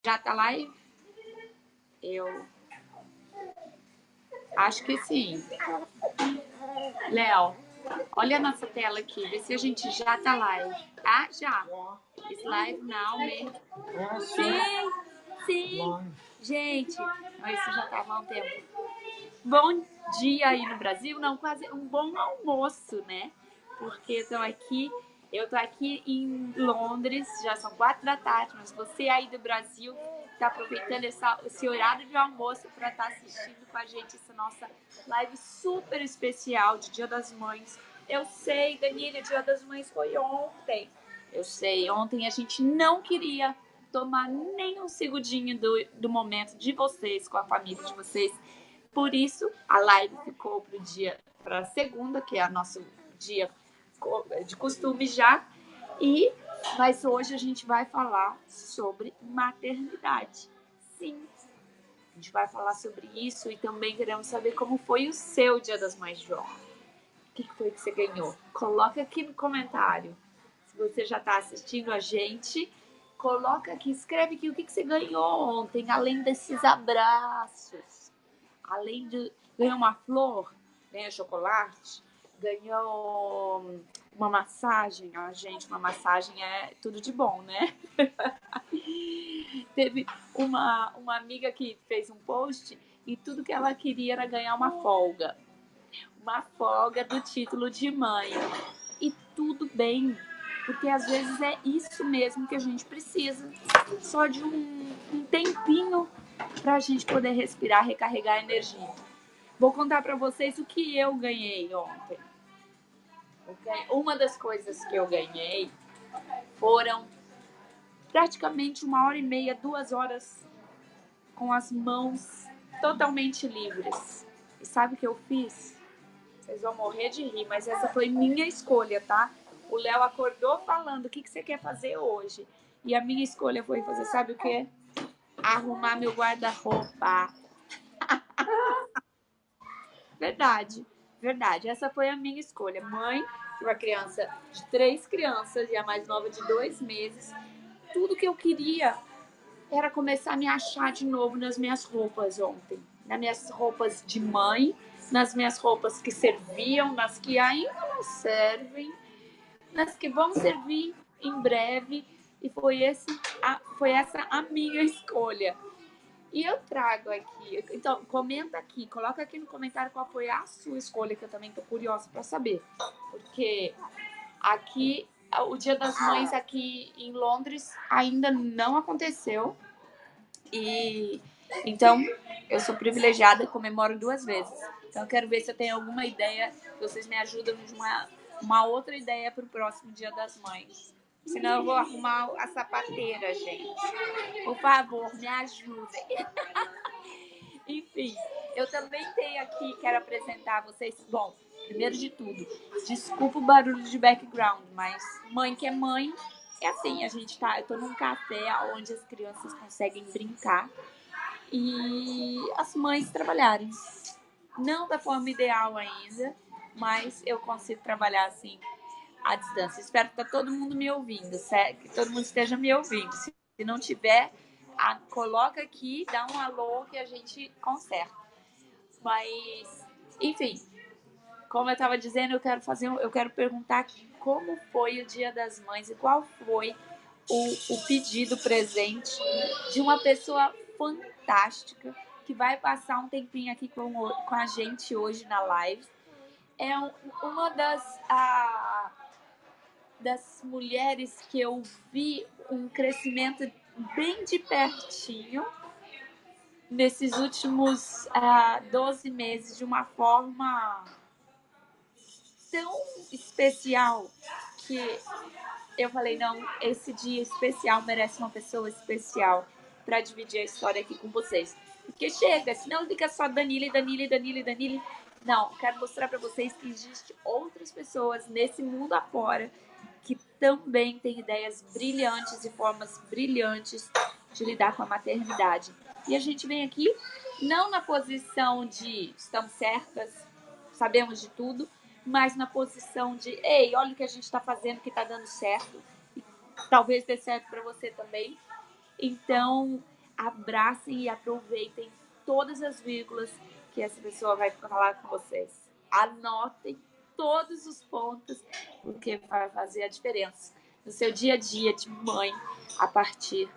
Já tá live? Eu acho que sim. Léo, olha a nossa tela aqui, vê se a gente já tá live. Ah, já. It's live now, me. Sim, sim. Gente, mas isso já tava há um tempo. Bom dia aí no Brasil, não, quase um bom almoço, né? Porque eu tô aqui em Londres, já são 4 da tarde, mas você aí do Brasil tá aproveitando esse horário de almoço para estar assistindo com a gente essa nossa live super especial de Dia das Mães. Eu sei, Danilo, o Dia das Mães foi ontem. Eu sei, ontem a gente não queria tomar nem um segundinho do momento de vocês, com a família de vocês. Por isso, a live ficou para segunda, que é o nosso dia de costume já. Mas hoje a gente vai falar sobre maternidade. Sim, a gente vai falar sobre isso e também queremos saber como foi o seu Dia das Mães, João. O que foi que você ganhou? Coloca aqui no comentário. Se você já está assistindo a gente, coloca aqui, escreve aqui o que você ganhou ontem, além desses abraços. Além de ganhar uma flor, ganhou chocolate, ganhou uma massagem. Ah, gente, uma massagem é tudo de bom, né? Teve uma amiga que fez um post e tudo que ela queria era ganhar uma folga. Uma folga do título de mãe. E tudo bem, porque às vezes é isso mesmo que a gente precisa. Só de um tempinho pra gente poder respirar, recarregar a energia. Vou contar pra vocês o que eu ganhei ontem. Okay? Uma das coisas que eu ganhei foram praticamente 1h30, 2 horas com as mãos totalmente livres. E sabe o que eu fiz? Vocês vão morrer de rir, mas essa foi minha escolha, tá? O Léo acordou falando o que você quer fazer hoje. E a minha escolha foi fazer, sabe o quê? Arrumar meu guarda-roupa. Verdade, verdade. Essa foi a minha escolha. Mãe de uma criança, de 3 crianças e a mais nova de 2 meses. Tudo que eu queria era começar a me achar de novo nas minhas roupas ontem. Nas minhas roupas de mãe, nas minhas roupas que serviam, nas que ainda não servem, nas que vão servir em breve. E foi essa a minha escolha. E eu trago aqui, então comenta aqui, coloca aqui no comentário qual foi a sua escolha, que eu também tô curiosa para saber. Porque aqui, o Dia das Mães aqui em Londres ainda não aconteceu. E então eu sou privilegiada e comemoro 2 vezes. Então eu quero ver se eu tenho alguma ideia, vocês me ajudam de uma outra ideia para o próximo Dia das Mães. Senão eu vou arrumar a sapateira, gente. Por favor, me ajudem. Enfim, eu também tenho aqui, quero apresentar a vocês. Bom, primeiro de tudo, desculpa o barulho de background, mas mãe que é mãe, é assim, eu tô num café onde as crianças conseguem brincar e as mães trabalharem. Não da forma ideal ainda, mas eu consigo trabalhar assim à distância. Espero que tá todo mundo me ouvindo, certo? Que todo mundo esteja me ouvindo. Se não tiver, coloca aqui, dá um alô que a gente conserta. Mas, enfim, como eu estava dizendo, eu quero perguntar como foi o Dia das Mães e qual foi o pedido presente de uma pessoa fantástica que vai passar um tempinho aqui com a gente hoje na live. É uma das mulheres que eu vi um crescimento bem de pertinho nesses últimos 12 meses, de uma forma tão especial que eu falei, não, esse dia especial merece uma pessoa especial para dividir a história aqui com vocês. Porque chega, senão fica só Danile. Não, quero mostrar para vocês que existem outras pessoas nesse mundo afora que também têm ideias brilhantes e formas brilhantes de lidar com a maternidade. E a gente vem aqui não na posição de estamos certas, sabemos de tudo, mas na posição de, ei, olha o que a gente está fazendo que está dando certo. E talvez dê certo para você também. Então, abracem e aproveitem todas as vírgulas que essa pessoa vai falar com vocês. Anotem todos os pontos, porque vai fazer a diferença no seu dia a dia de mãe a partir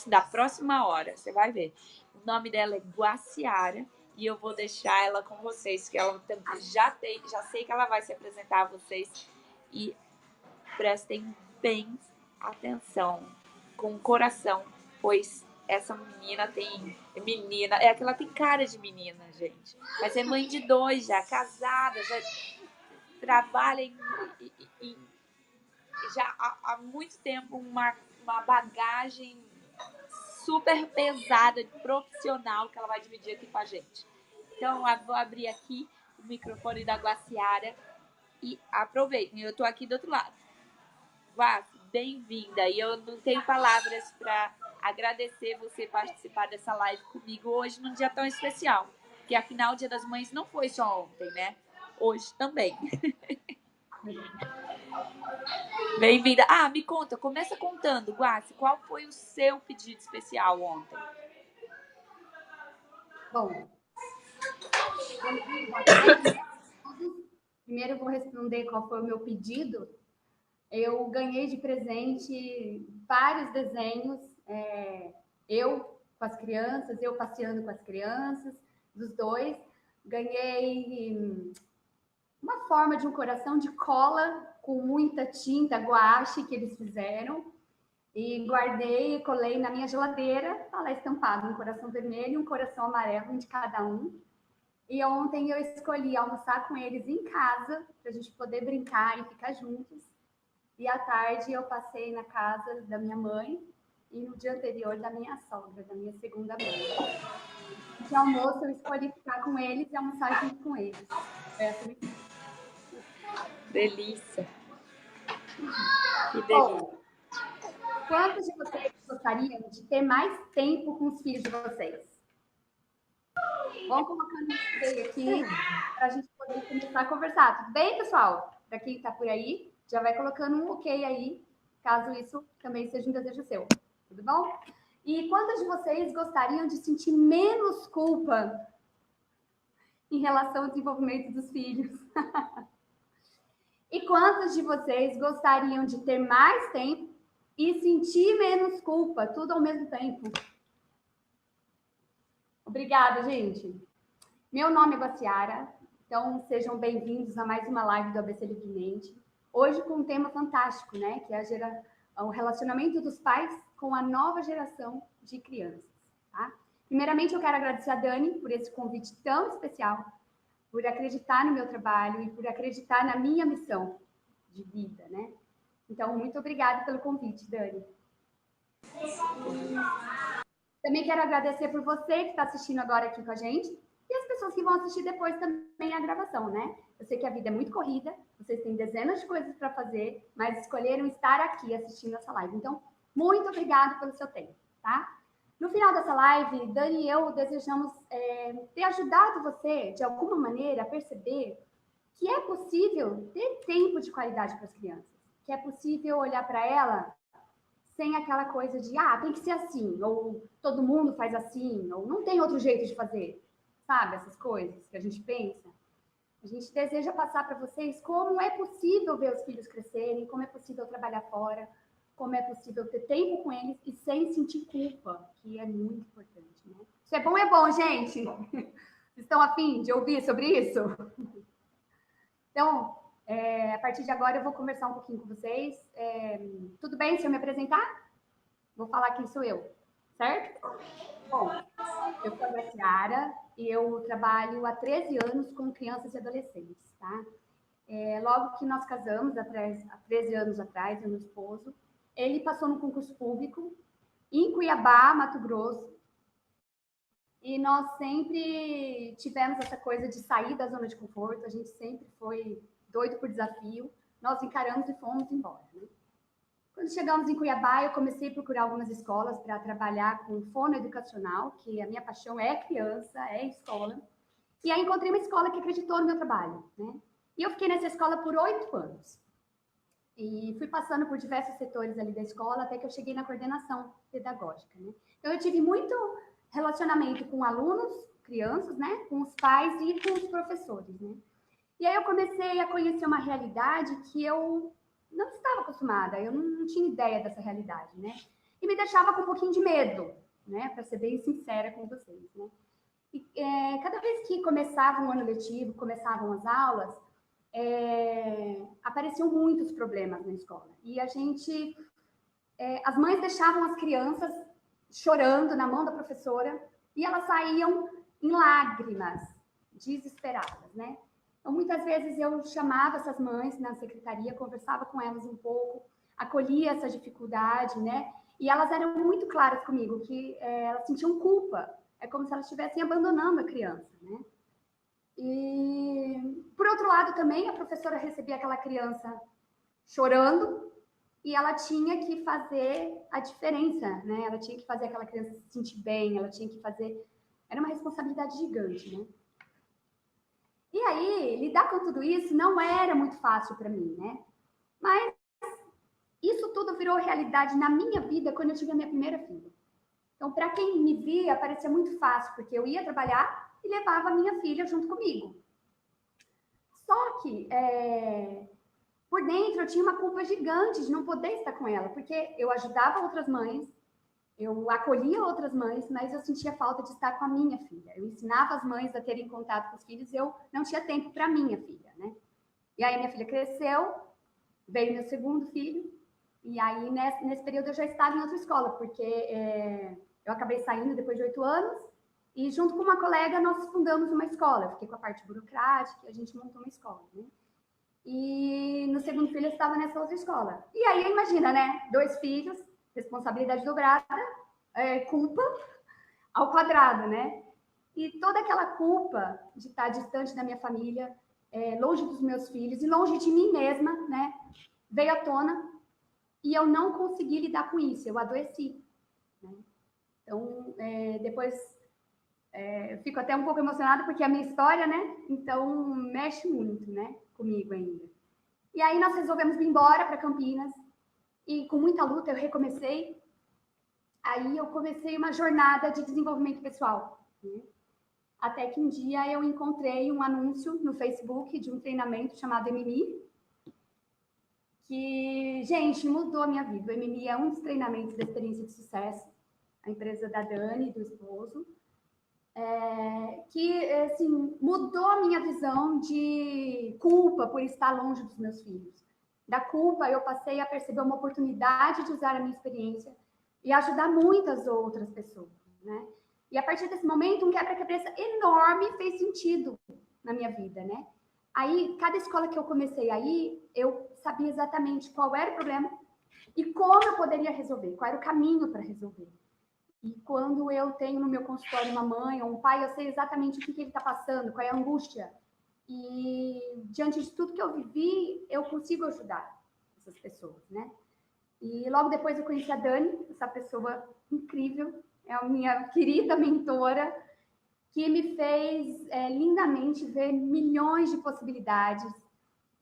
da próxima hora. Você vai ver. O nome dela é Guaciara e eu vou deixar ela com vocês, que ela já sei que ela vai se apresentar a vocês e prestem bem atenção, com o coração, pois essa menina é que ela tem cara de menina, gente, mas é mãe de 2 já, casada, já trabalha já há muito tempo uma bagagem super pesada, profissional, que ela vai dividir aqui com a gente. Então, eu vou abrir aqui o microfone da Guaciara e aproveitem, eu tô aqui do outro lado. Guaci, bem-vinda. E eu não tenho palavras para agradecer você participar dessa live comigo hoje num dia tão especial. Porque afinal o Dia das Mães não foi só ontem, né? Hoje também. Bem-vinda. Ah, me conta, começa contando, Guaci, qual foi o seu pedido especial ontem? Bom, primeiro eu vou responder qual foi o meu pedido. Eu ganhei de presente vários desenhos, eu com as crianças, eu passeando com as crianças, dos dois. Ganhei uma forma de um coração de cola com muita tinta guache que eles fizeram. E guardei e colei na minha geladeira, tá lá estampado um coração vermelho e um coração amarelo, um de cada um. E ontem eu escolhi almoçar com eles em casa, para a gente poder brincar e ficar juntos. E à tarde eu passei na casa da minha mãe e no dia anterior da minha sogra, da minha segunda mãe. De almoço eu escolhi ficar com eles e almoçar junto com eles. Delícia. Que delícia. Bom, quantos de vocês gostariam de ter mais tempo com os filhos de vocês? Vamos colocando um play aqui para a gente poder começar a conversar. Tudo bem, pessoal? Para quem está por aí, já vai colocando um ok aí, caso isso também seja um desejo seu. Tudo bom? E quantos de vocês gostariam de sentir menos culpa em relação ao desenvolvimento dos filhos? E quantos de vocês gostariam de ter mais tempo e sentir menos culpa, tudo ao mesmo tempo? Obrigada, gente. Meu nome é Guaciara, então sejam bem-vindos a mais uma live do ABC Livremente. Hoje com um tema fantástico, né? Que é o relacionamento dos pais com a nova geração de crianças, tá? Primeiramente, eu quero agradecer a Dani por esse convite tão especial, por acreditar no meu trabalho e por acreditar na minha missão de vida, né? Então, muito obrigada pelo convite, Dani. Também quero agradecer por você que está assistindo agora aqui com a gente e as pessoas que vão assistir depois também a gravação, né? Eu sei que a vida é muito corrida, vocês têm dezenas de coisas para fazer, mas escolheram estar aqui assistindo essa live. Então, muito obrigada pelo seu tempo, tá? No final dessa live, Dani e eu desejamos ter ajudado você, de alguma maneira, a perceber que é possível ter tempo de qualidade para as crianças, que é possível olhar para ela sem aquela coisa de, tem que ser assim, ou todo mundo faz assim, ou não tem outro jeito de fazer, sabe? Essas coisas que a gente pensa. A gente deseja passar para vocês como é possível ver os filhos crescerem, como é possível trabalhar fora, como é possível ter tempo com eles e sem sentir culpa, que é muito importante, né? Isso é bom, gente? Estão a fim de ouvir sobre isso? Então, a partir de agora eu vou conversar um pouquinho com vocês. Tudo bem se eu me apresentar? Vou falar quem sou eu, certo? Bom, eu sou a Graciara e eu trabalho há 13 anos com crianças e adolescentes, tá? Logo que nós casamos, há 13 anos atrás, eu e meu esposo, ele passou no concurso público em Cuiabá, Mato Grosso, e nós sempre tivemos essa coisa de sair da zona de conforto, a gente sempre foi doido por desafio, nós encaramos e fomos embora, né? Quando chegamos em Cuiabá, eu comecei a procurar algumas escolas para trabalhar com fono educacional, que a minha paixão é criança, é escola. E aí encontrei uma escola que acreditou no meu trabalho, né? E eu fiquei nessa escola por 8 anos. E fui passando por diversos setores ali da escola até que eu cheguei na coordenação pedagógica, né? Então, eu tive muito relacionamento com alunos, crianças, né? Com os pais e com os professores, né? E aí eu comecei a conhecer uma realidade que eu não estava acostumada, eu não tinha ideia dessa realidade, né? E me deixava com um pouquinho de medo, né? Para ser bem sincera com vocês, né? E, cada vez que começava um ano letivo, começavam as aulas, apareciam muitos problemas na escola. E a gente, as mães deixavam as crianças chorando na mão da professora e elas saíam em lágrimas, desesperadas, né? Então, muitas vezes eu chamava essas mães na secretaria, conversava com elas um pouco, acolhia essa dificuldade, né? E elas eram muito claras comigo que elas sentiam culpa. É como se elas estivessem abandonando a criança, né? E, por outro lado, também a professora recebia aquela criança chorando e ela tinha que fazer a diferença, né? Ela tinha que fazer aquela criança se sentir bem, ela tinha que fazer... Era uma responsabilidade gigante, né? E aí, lidar com tudo isso não era muito fácil para mim, né? Mas isso tudo virou realidade na minha vida quando eu tive a minha primeira filha. Então, para quem me via, parecia muito fácil, porque eu ia trabalhar e levava a minha filha junto comigo. Só que, por dentro, eu tinha uma culpa gigante de não poder estar com ela, porque eu ajudava outras mães, eu acolhia outras mães, mas eu sentia falta de estar com a minha filha. Eu ensinava as mães a terem contato com os filhos, eu não tinha tempo para minha filha, né? E aí minha filha cresceu, veio meu segundo filho, e aí nesse período eu já estava em outra escola, porque eu acabei saindo depois de 8 anos, e junto com uma colega nós fundamos uma escola. Eu fiquei com a parte burocrática e a gente montou uma escola, né? E no segundo filho eu estava nessa outra escola. E aí imagina, né? 2 filhos, responsabilidade dobrada, culpa ao quadrado, né? E toda aquela culpa de estar distante da minha família, longe dos meus filhos e longe de mim mesma, né? Veio à tona e eu não consegui lidar com isso, eu adoeci, né? Então, depois eu fico até um pouco emocionada porque é a minha história, né? Então, mexe muito, né? Comigo ainda. E aí nós resolvemos vir embora para Campinas e com muita luta eu recomecei. Aí eu comecei uma jornada de desenvolvimento pessoal, né? Até que um dia eu encontrei um anúncio no Facebook de um treinamento chamado MMI, que, gente, mudou a minha vida. O MMI é um dos treinamentos da experiência de sucesso, a empresa da Dani, do esposo, que, assim, mudou a minha visão de culpa por estar longe dos meus filhos. Da culpa, eu passei a perceber uma oportunidade de usar a minha experiência e ajudar muitas outras pessoas, né? E a partir desse momento, um quebra-cabeça enorme fez sentido na minha vida, né? Aí, cada escola que eu comecei aí, eu sabia exatamente qual era o problema e como eu poderia resolver, qual era o caminho para resolver. E quando eu tenho no meu consultório uma mãe ou um pai, eu sei exatamente o que ele está passando, qual é a angústia. E diante de tudo que eu vivi, eu consigo ajudar essas pessoas, né? E logo depois eu conheci a Dani, essa pessoa incrível, é a minha querida mentora, que me fez lindamente ver milhões de possibilidades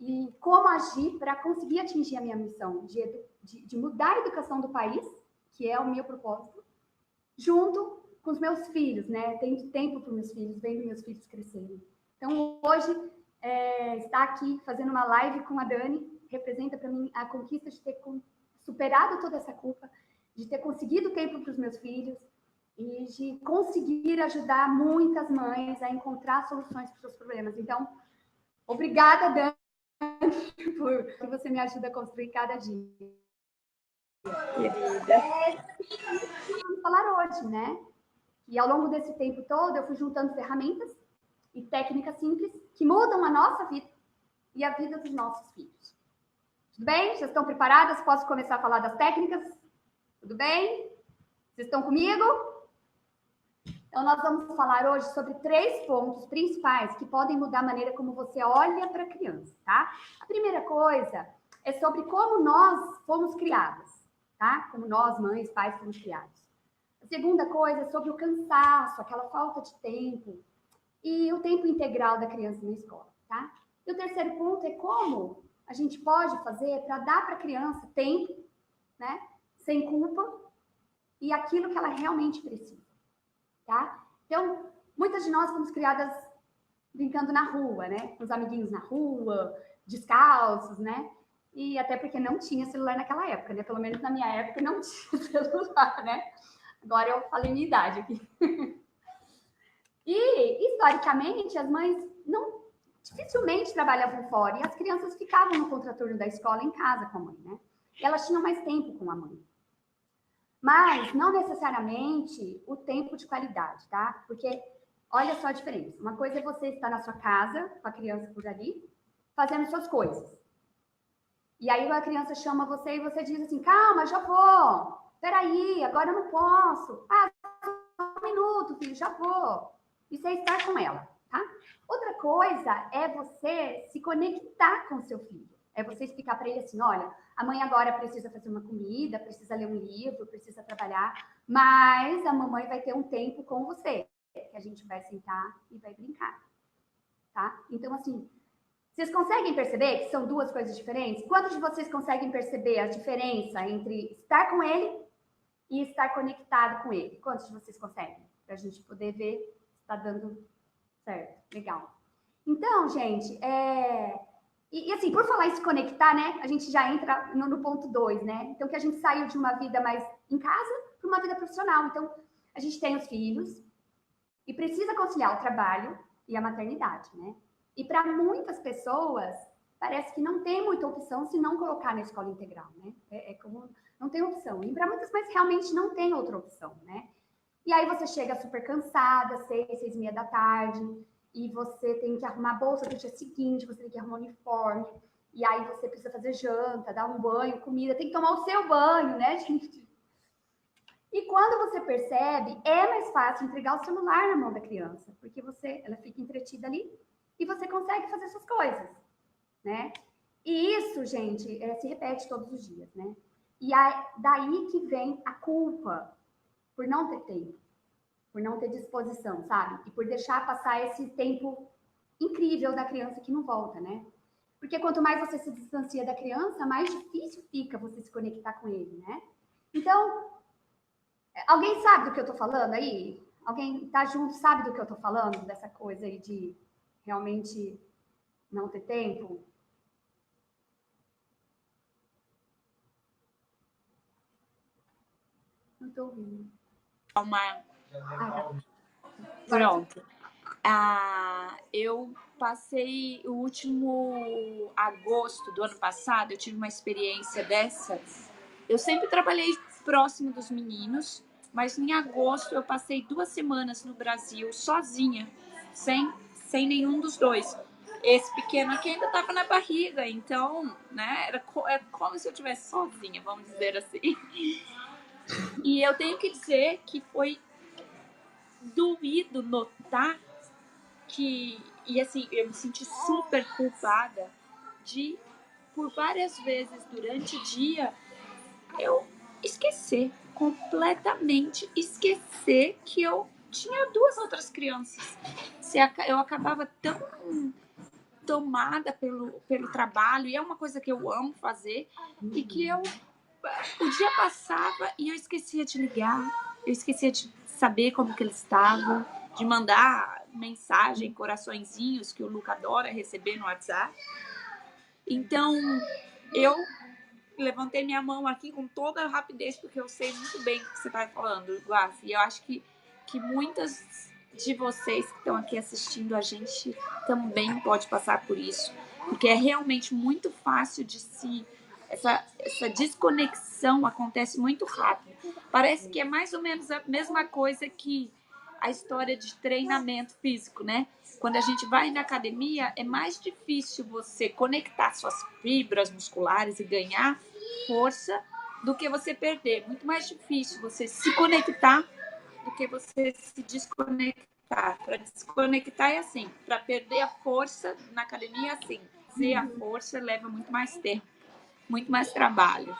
e como agir para conseguir atingir a minha missão de mudar a educação do país, que é o meu propósito, junto com os meus filhos, né? Tendo tempo para os meus filhos, vendo meus filhos crescerem. Então, hoje, estar aqui fazendo uma live com a Dani representa para mim a conquista de ter superado toda essa culpa, de ter conseguido tempo para os meus filhos e de conseguir ajudar muitas mães a encontrar soluções para os seus problemas. Então, obrigada, Dani, por que você me ajuda a construir cada dia. Querida. Vamos falar hoje, né? E ao longo desse tempo todo, eu fui juntando ferramentas e técnicas simples que mudam a nossa vida e a vida dos nossos filhos. Tudo bem? Já estão preparadas? Posso começar a falar das técnicas? Tudo bem? Vocês estão comigo? Então, nós vamos falar hoje sobre 3 pontos principais que podem mudar a maneira como você olha para a criança, tá? A primeira coisa é sobre como nós fomos criadas, tá? Como nós, mães, pais, fomos criados. A segunda coisa é sobre o cansaço, aquela falta de tempo e o tempo integral da criança na escola, tá? E o terceiro ponto é como a gente pode fazer para dar para a criança tempo, né? Sem culpa e aquilo que ela realmente precisa, tá? Então, muitas de nós fomos criadas brincando na rua, né? Com os amiguinhos na rua, descalços, né? E até porque não tinha celular naquela época, né? Pelo menos na minha época não tinha celular, né? Agora eu falei minha idade aqui. E, historicamente, as mães não dificilmente trabalhavam fora e as crianças ficavam no contraturno da escola em casa com a mãe, né? E elas tinham mais tempo com a mãe. Mas não necessariamente o tempo de qualidade, tá? Porque olha só a diferença. Uma coisa é você estar na sua casa com a criança por ali, fazendo suas coisas. E aí a criança chama você e você diz assim, calma, já vou. Peraí, agora eu não posso. Ah, só um minuto, filho, já vou. Isso é estar com ela, tá? Outra coisa é você se conectar com o seu filho. É você explicar para ele assim, olha, a mãe agora precisa fazer uma comida, precisa ler um livro, precisa trabalhar, mas a mamãe vai ter um tempo com você, que a gente vai sentar e vai brincar, tá? Então, assim, vocês conseguem perceber que são duas coisas diferentes? Quantos de vocês conseguem perceber a diferença entre estar com ele e estar conectado com ele? Quantos de vocês conseguem? Para a gente poder ver se está dando certo. Legal. Então, gente, E assim, por falar em se conectar, né? A gente já entra no ponto 2, né? Então, que a gente saiu de uma vida mais em casa para uma vida profissional. Então, a gente tem os filhos e precisa conciliar o trabalho e a maternidade, né? E para muitas pessoas, parece que não tem muita opção se não colocar na escola integral, né? Como não tem opção. E para muitas, mas realmente não tem outra opção, né? E aí você chega super cansada, 6h30 da tarde, e você tem que arrumar a bolsa do dia seguinte, você tem que arrumar o uniforme, e aí você precisa fazer janta, dar um banho, comida, tem que tomar o seu banho, né, gente? E quando você percebe, é mais fácil entregar o celular na mão da criança, porque ela fica entretida ali e você consegue fazer suas coisas, né? E isso, gente, se repete todos os dias, né? E daí que vem a culpa por não ter tempo, por não ter disposição, sabe? E por deixar passar esse tempo incrível da criança que não volta, né? Porque quanto mais você se distancia da criança, mais difícil fica você se conectar com ele, né? Então, alguém sabe do que eu tô falando aí? Alguém tá junto, sabe do que eu tô falando? Dessa coisa aí de realmente não ter tempo? Não tô ouvindo. Pronto. Eu passei o último agosto do ano passado, eu tive uma experiência dessa. Eu sempre trabalhei próximo dos meninos, mas em agosto eu passei 2 semanas no Brasil sozinha, sem nenhum dos dois. Esse pequeno aqui ainda estava na barriga, então, né, era como se eu estivesse sozinha, vamos dizer assim. E eu tenho que dizer que foi doído notar e assim, eu me senti super culpada de, por várias vezes durante o dia, eu completamente esquecer que eu tinha 2 outras crianças. Eu acabava tão tomada pelo trabalho, e é uma coisa que eu amo fazer, e que o dia passava e eu esquecia de ligar, eu esquecia de saber como que eles estavam, de mandar mensagem, coraçõezinhos que o Luca adora receber no WhatsApp. Então, eu levantei minha mão aqui com toda a rapidez, porque eu sei muito bem o que você está falando, Guafi. E eu acho que muitas de vocês que estão aqui assistindo a gente também pode passar por isso, porque é realmente muito fácil de essa desconexão acontece muito rápido. Parece que é mais ou menos a mesma coisa que a história de treinamento físico, né? Quando a gente vai na academia, é mais difícil você conectar suas fibras musculares e ganhar força do que você perder. Muito mais difícil você se conectar do que você se desconectar. Para desconectar é assim, para perder a força na academia é assim. Ter a força leva muito mais tempo, muito mais trabalho.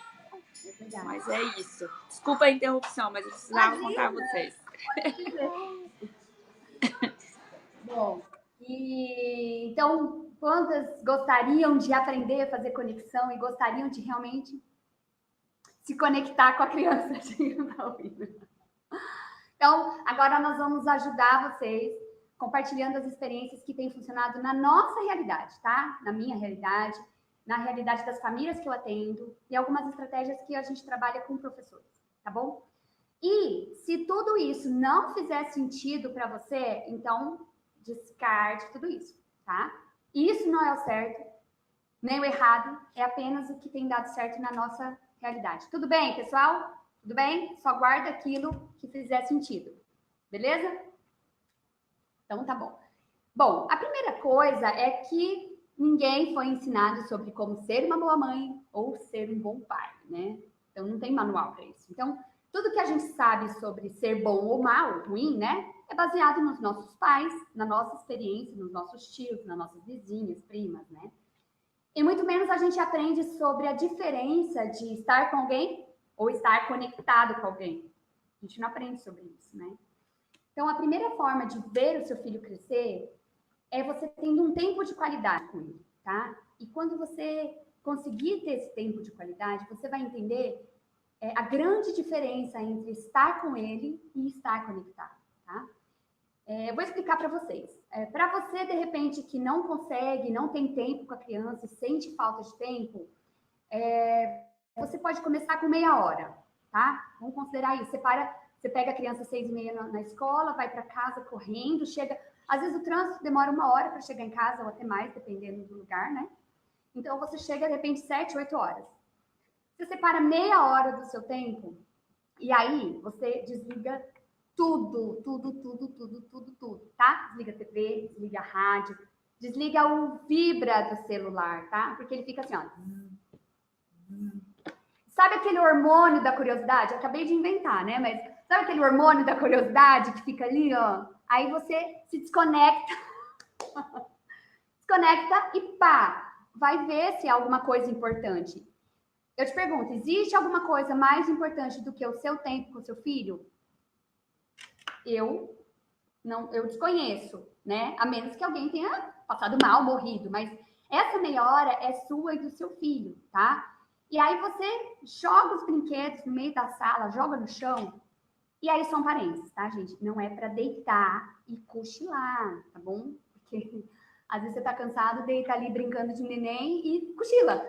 Mas é isso. Desculpa a interrupção, mas eu precisava contar a vocês. Bom, e então, Quantas gostariam de aprender a fazer conexão e gostariam de realmente se conectar com a criança? Então, agora nós vamos ajudar vocês compartilhando as experiências que têm funcionado na nossa realidade, tá? Na minha realidade, na realidade das famílias que eu atendo e algumas estratégias que a gente trabalha com professores, tá bom? E se tudo isso não fizer sentido para você, então descarte tudo isso, tá? Isso não é o certo, nem o errado, é apenas o que tem dado certo na nossa realidade. Tudo bem, pessoal? Tudo bem? Só guarda aquilo que fizer sentido, beleza? Então tá bom. Bom, a primeira coisa é que ninguém foi ensinado sobre como ser uma boa mãe ou ser um bom pai, né? Então não tem manual para isso. Então, tudo que a gente sabe sobre ser bom ou mal, ruim, né? É baseado nos nossos pais, na nossa experiência, nos nossos tios, nas nossas vizinhas, primas, né? E muito menos a gente aprende sobre a diferença de estar com alguém ou estar conectado com alguém. A gente não aprende sobre isso, né? Então, a primeira forma de ver o seu filho crescer é você tendo um tempo de qualidade com ele, tá? E quando você conseguir ter esse tempo de qualidade, você vai entender a grande diferença entre estar com ele e estar conectado, tá? Eu vou explicar para vocês. Para você, de repente, que não consegue, não tem tempo com a criança e sente falta de tempo, você pode começar com meia hora, tá? Vamos considerar isso. Você pega a criança às 6h30 na escola, vai para casa correndo, chega... Às vezes o trânsito demora 1 hora para chegar em casa, ou até mais, dependendo do lugar, né? Então, você chega, de repente, 7, 8 horas. Você separa meia hora do seu tempo, e aí você desliga tudo, tá? Desliga a TV, desliga a rádio, desliga o vibra do celular, tá? Porque ele fica assim, ó. Sabe aquele hormônio da curiosidade? Eu acabei de inventar, né? Mas sabe aquele hormônio da curiosidade que fica ali, ó? Aí você se desconecta, e pá, vai ver se é alguma coisa importante. Eu te pergunto, existe alguma coisa mais importante do que o seu tempo com o seu filho? Eu desconheço, né? A menos que alguém tenha passado mal, morrido, mas essa meia hora é sua e do seu filho, tá? E aí você joga os brinquedos no meio da sala, joga no chão, e aí são parentes, tá, gente? Não é para deitar e cochilar, tá bom? Porque às vezes você tá cansado, deita ali brincando de neném e cochila.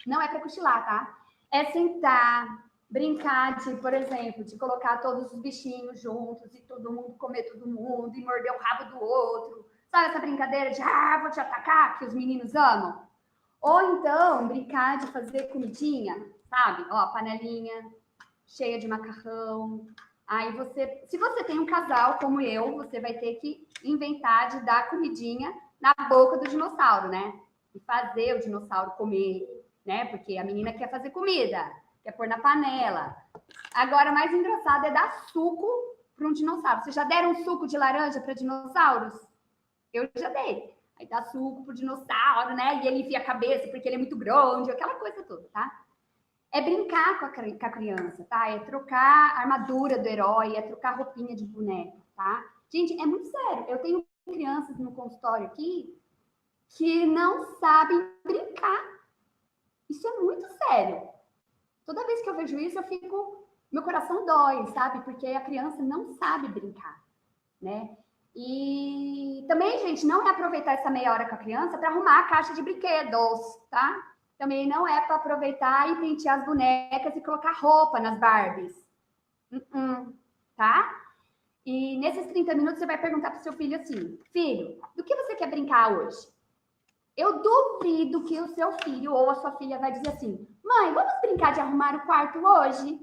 Não é para cochilar, tá? É sentar, brincar de, por exemplo, de colocar todos os bichinhos juntos e todo mundo comer todo mundo e morder o rabo do outro. Sabe essa brincadeira de, vou te atacar, que os meninos amam? Ou então, brincar de fazer comidinha, sabe? Ó, panelinha cheia de macarrão. Aí se você tem um casal como eu, você vai ter que inventar de dar comidinha na boca do dinossauro, né? E fazer o dinossauro comer, né? Porque a menina quer fazer comida, quer pôr na panela. Agora, o mais engraçado é dar suco para um dinossauro. Vocês já deram suco de laranja para dinossauros? Eu já dei. Aí dá suco pro dinossauro, né? E ele enfia a cabeça porque ele é muito grande, aquela coisa toda, tá? É brincar com a criança, tá? É trocar a armadura do herói, é trocar roupinha de boneco, tá? Gente, é muito sério. Eu tenho crianças no consultório aqui que não sabem brincar. Isso é muito sério. Toda vez que eu vejo isso, meu coração dói, sabe? Porque a criança não sabe brincar, né? E também, gente, não é aproveitar essa meia hora com a criança para arrumar a caixa de brinquedos, tá? Também não é para aproveitar e pentear as bonecas e colocar roupa nas Barbies. Tá? E nesses 30 minutos você vai perguntar para o seu filho assim: filho, do que você quer brincar hoje? Eu duvido que o seu filho ou a sua filha vai dizer assim: mãe, vamos brincar de arrumar o quarto hoje?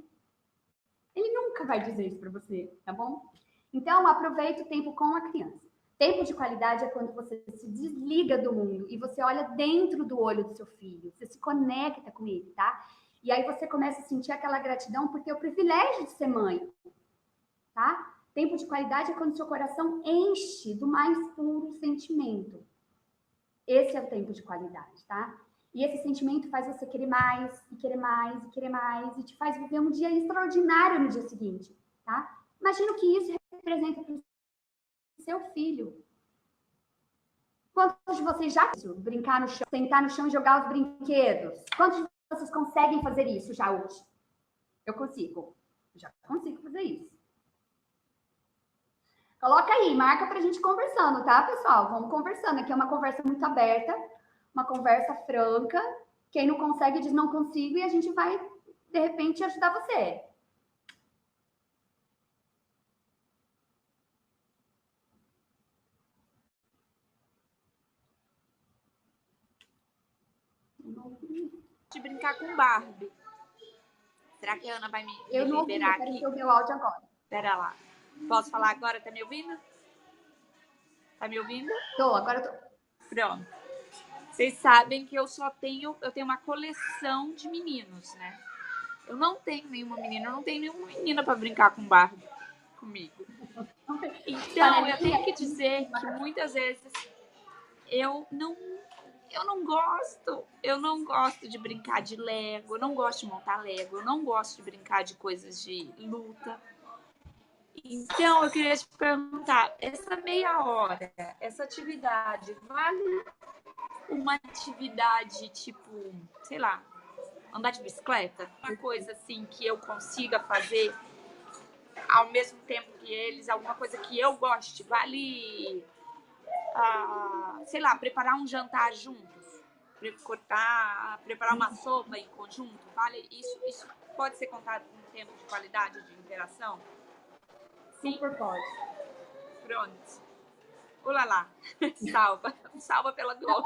Ele nunca vai dizer isso para você, tá bom? Então, aproveite o tempo com a criança. Tempo de qualidade é quando você se desliga do mundo e você olha dentro do olho do seu filho, você se conecta com ele, tá? E aí você começa a sentir aquela gratidão por ter o privilégio de ser mãe, tá? Tempo de qualidade é quando seu coração enche do mais puro sentimento. Esse é o tempo de qualidade, tá? E esse sentimento faz você querer mais, e querer mais, e querer mais, e te faz viver um dia extraordinário no dia seguinte, tá? Imagina o que isso representa para o seu filho. Quantos de vocês já brincar no chão, sentar no chão e jogar os brinquedos? Quantos de vocês conseguem fazer isso já hoje? Eu consigo. Já consigo fazer isso. Coloca aí, marca pra gente conversando, tá, pessoal? Vamos conversando. Aqui é uma conversa muito aberta, uma conversa franca. Quem não consegue diz não consigo e a gente vai, de repente, ajudar você. De brincar com Barbie. Será que a Ana vai me liberar aqui? Eu quero ver o meu áudio agora. Pera lá. Posso falar agora? Tá me ouvindo? Tá me ouvindo? Agora eu tô. Pronto. Vocês sabem que eu tenho uma coleção de meninos, né? Eu não tenho nenhuma menina, eu não tenho nenhuma menina pra brincar com Barbie comigo. Então, eu tenho que dizer que muitas vezes eu não gosto de brincar de Lego, eu não gosto de montar Lego, eu não gosto de brincar de coisas de luta. Então, eu queria te perguntar, essa meia hora, essa atividade, vale uma atividade tipo, sei lá, andar de bicicleta? Uma coisa assim que eu consiga fazer ao mesmo tempo que eles, alguma coisa que eu goste? Vale, sei lá, preparar um jantar juntos? Preparar uma sopa em conjunto? Vale? Isso pode ser contado como tempo de qualidade de interação? Sim? Super pode. Pronto. Ulala. Salva pela Globo.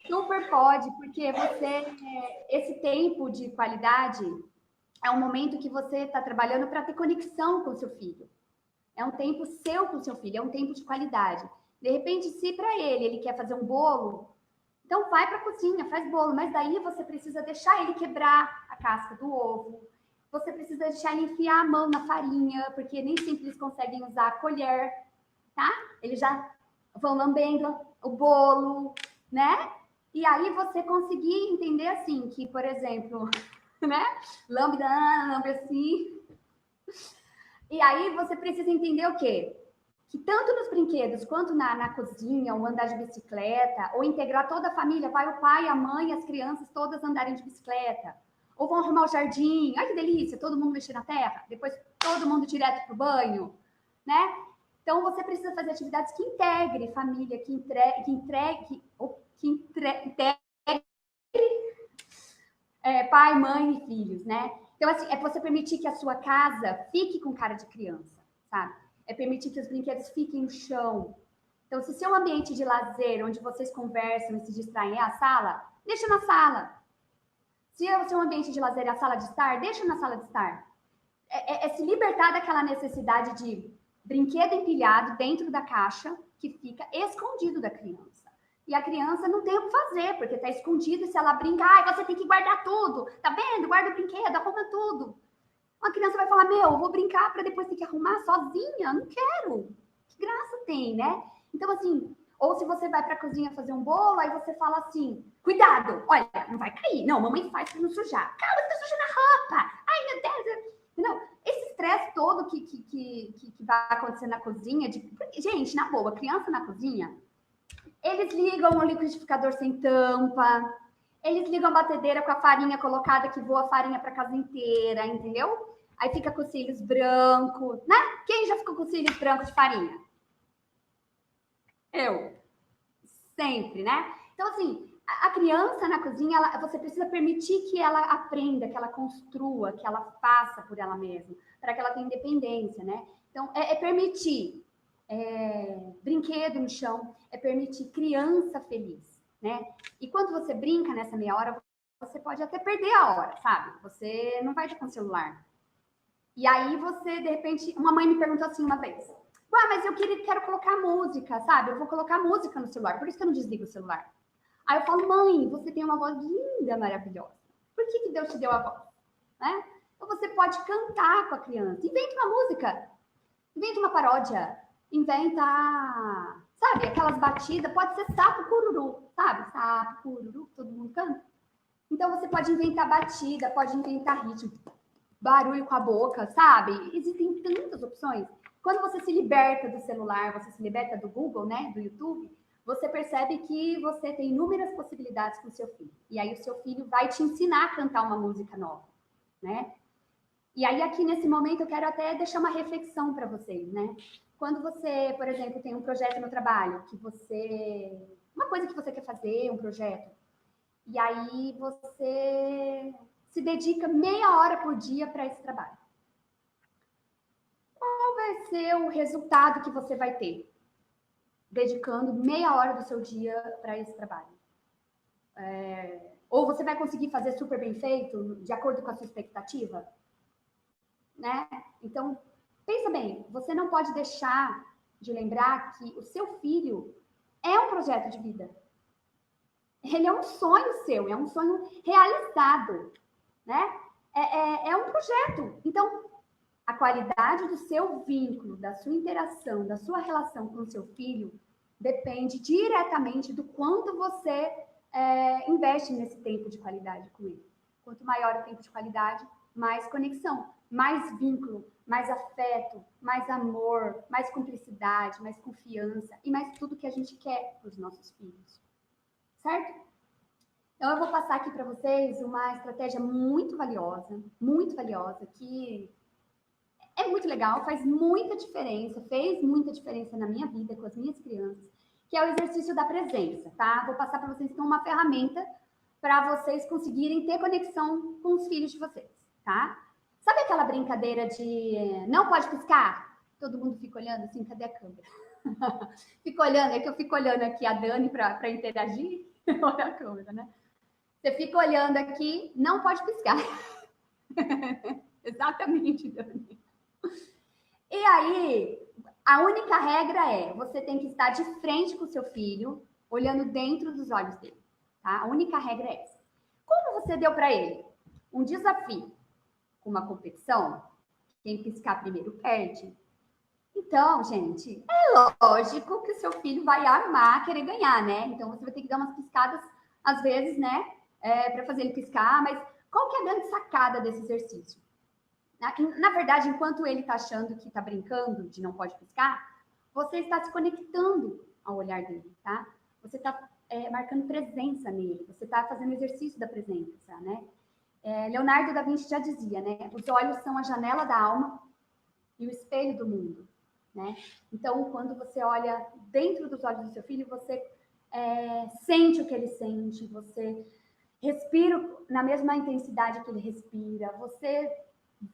Super pode, porque esse tempo de qualidade é um momento que você está trabalhando para ter conexão com o seu filho. É um tempo seu com o seu filho, é um tempo de qualidade. De repente, se para ele quer fazer um bolo, então vai para a cozinha, faz bolo, mas daí você precisa deixar ele quebrar a casca do ovo. Você precisa deixar ele enfiar a mão na farinha, porque nem sempre eles conseguem usar a colher, tá? Eles já vão lambendo o bolo, né? E aí você conseguir entender assim, que, por exemplo, né? Lambe assim. E aí você precisa entender o quê? Que tanto nos brinquedos quanto na cozinha, ou andar de bicicleta, ou integrar toda a família, vai o pai, a mãe, as crianças todas andarem de bicicleta. Ou vão arrumar o jardim, ai que delícia, todo mundo mexer na terra, depois todo mundo direto pro banho, né? Então você precisa fazer atividades que integrem família, que integre pai, mãe e filhos, né? Então, assim, é você permitir que a sua casa fique com cara de criança, sabe? É permitir que os brinquedos fiquem no chão. Então, se o seu ambiente de lazer, onde vocês conversam e se distraem, é a sala, deixa na sala. Se é o seu ambiente de lazer é a sala de estar, deixa na sala de estar. É se libertar daquela necessidade de brinquedo empilhado dentro da caixa que fica escondido da criança. E a criança não tem o que fazer, porque está escondido e se ela brinca, você tem que guardar tudo. Tá vendo? Guarda o brinquedo, arruma tudo. Uma criança vai falar, eu vou brincar para depois ter que arrumar sozinha. Não quero. Que graça tem, né? Então, assim, ou se você vai para a cozinha fazer um bolo, aí você fala assim, cuidado, olha, não vai cair. Não, mamãe faz para não sujar. Calma, você tá sujando a roupa. Ai, meu Deus. Não, esse estresse todo que vai acontecer na cozinha, gente, na boa, criança na cozinha, eles ligam o liquidificador sem tampa, eles ligam a batedeira com a farinha colocada que voa a farinha para casa inteira, entendeu? Aí fica com os cílios brancos, né? Quem já ficou com os cílios brancos de farinha? Eu. Sempre, né? Então, assim, a criança na cozinha, você precisa permitir que ela aprenda, que ela construa, que ela faça por ela mesma, para que ela tenha independência, né? Então, é permitir brinquedo no chão, é permitir criança feliz, né? E quando você brinca nessa meia hora, você pode até perder a hora, sabe? Você não vai com o celular. E aí você, de repente, uma mãe me perguntou assim uma vez, mas eu quero colocar música, sabe? Eu vou colocar música no celular, por isso que eu não desligo o celular. Aí eu falo, mãe, você tem uma voz linda, maravilhosa. Por que Deus te deu a voz? Né? Então você pode cantar com a criança. Inventa uma música. Inventa uma paródia. Inventa, sabe, aquelas batidas. Pode ser sapo cururu, sabe? Sapo cururu, todo mundo canta. Então você pode inventar batida, pode inventar ritmo, barulho com a boca, sabe? Existem tantas opções. Quando você se liberta do celular, você se liberta do Google, né, do YouTube, você percebe que você tem inúmeras possibilidades com o seu filho. E aí o seu filho vai te ensinar a cantar uma música nova, né? E aí aqui nesse momento eu quero até deixar uma reflexão para vocês, né? Quando você, por exemplo, tem um projeto no trabalho, uma coisa que você quer fazer, um projeto, e aí você se dedica meia hora por dia para esse trabalho. Qual vai ser o resultado que você vai ter dedicando meia hora do seu dia para esse trabalho? Ou você vai conseguir fazer super bem feito, de acordo com a sua expectativa? Né? Então, pensa bem, você não pode deixar de lembrar que o seu filho é um projeto de vida. Ele é um sonho seu, é um sonho realizado, né? É um projeto. Então, a qualidade do seu vínculo, da sua interação, da sua relação com o seu filho depende diretamente do quanto você investe nesse tempo de qualidade com ele. Quanto maior o tempo de qualidade, mais conexão, mais vínculo, mais afeto, mais amor, mais cumplicidade, mais confiança e mais tudo que a gente quer para os nossos filhos. Certo? Então, eu vou passar aqui para vocês uma estratégia muito valiosa, que é muito legal, faz muita diferença, fez muita diferença na minha vida com as minhas crianças, que é o exercício da presença, tá? Vou passar para vocês então uma ferramenta para vocês conseguirem ter conexão com os filhos de vocês, tá? Sabe aquela brincadeira de não pode piscar? Todo mundo fica olhando assim, cadê a câmera? Fica olhando, é que eu fico olhando aqui a Dani para interagir. Olha a câmera, né? Você fica olhando aqui, não pode piscar. Exatamente, Dani. E aí, a única regra é, você tem que estar de frente com o seu filho, olhando dentro dos olhos dele, tá? A única regra é essa. Como você deu para ele um desafio, uma competição, quem piscar primeiro perde. Então, gente, é lógico que o seu filho vai amar querer ganhar, né? Então, você vai ter que dar umas piscadas, às vezes, né? Para fazer ele piscar, mas qual que é a grande sacada desse exercício? Na verdade, enquanto ele está achando que está brincando de não pode piscar, você está se conectando ao olhar dele, tá? Você está marcando presença nele, você está fazendo exercício da presença, né? Leonardo da Vinci já dizia, né? Os olhos são a janela da alma e o espelho do mundo, né? Então, quando você olha dentro dos olhos do seu filho, você sente o que ele sente, você respira na mesma intensidade que ele respira, você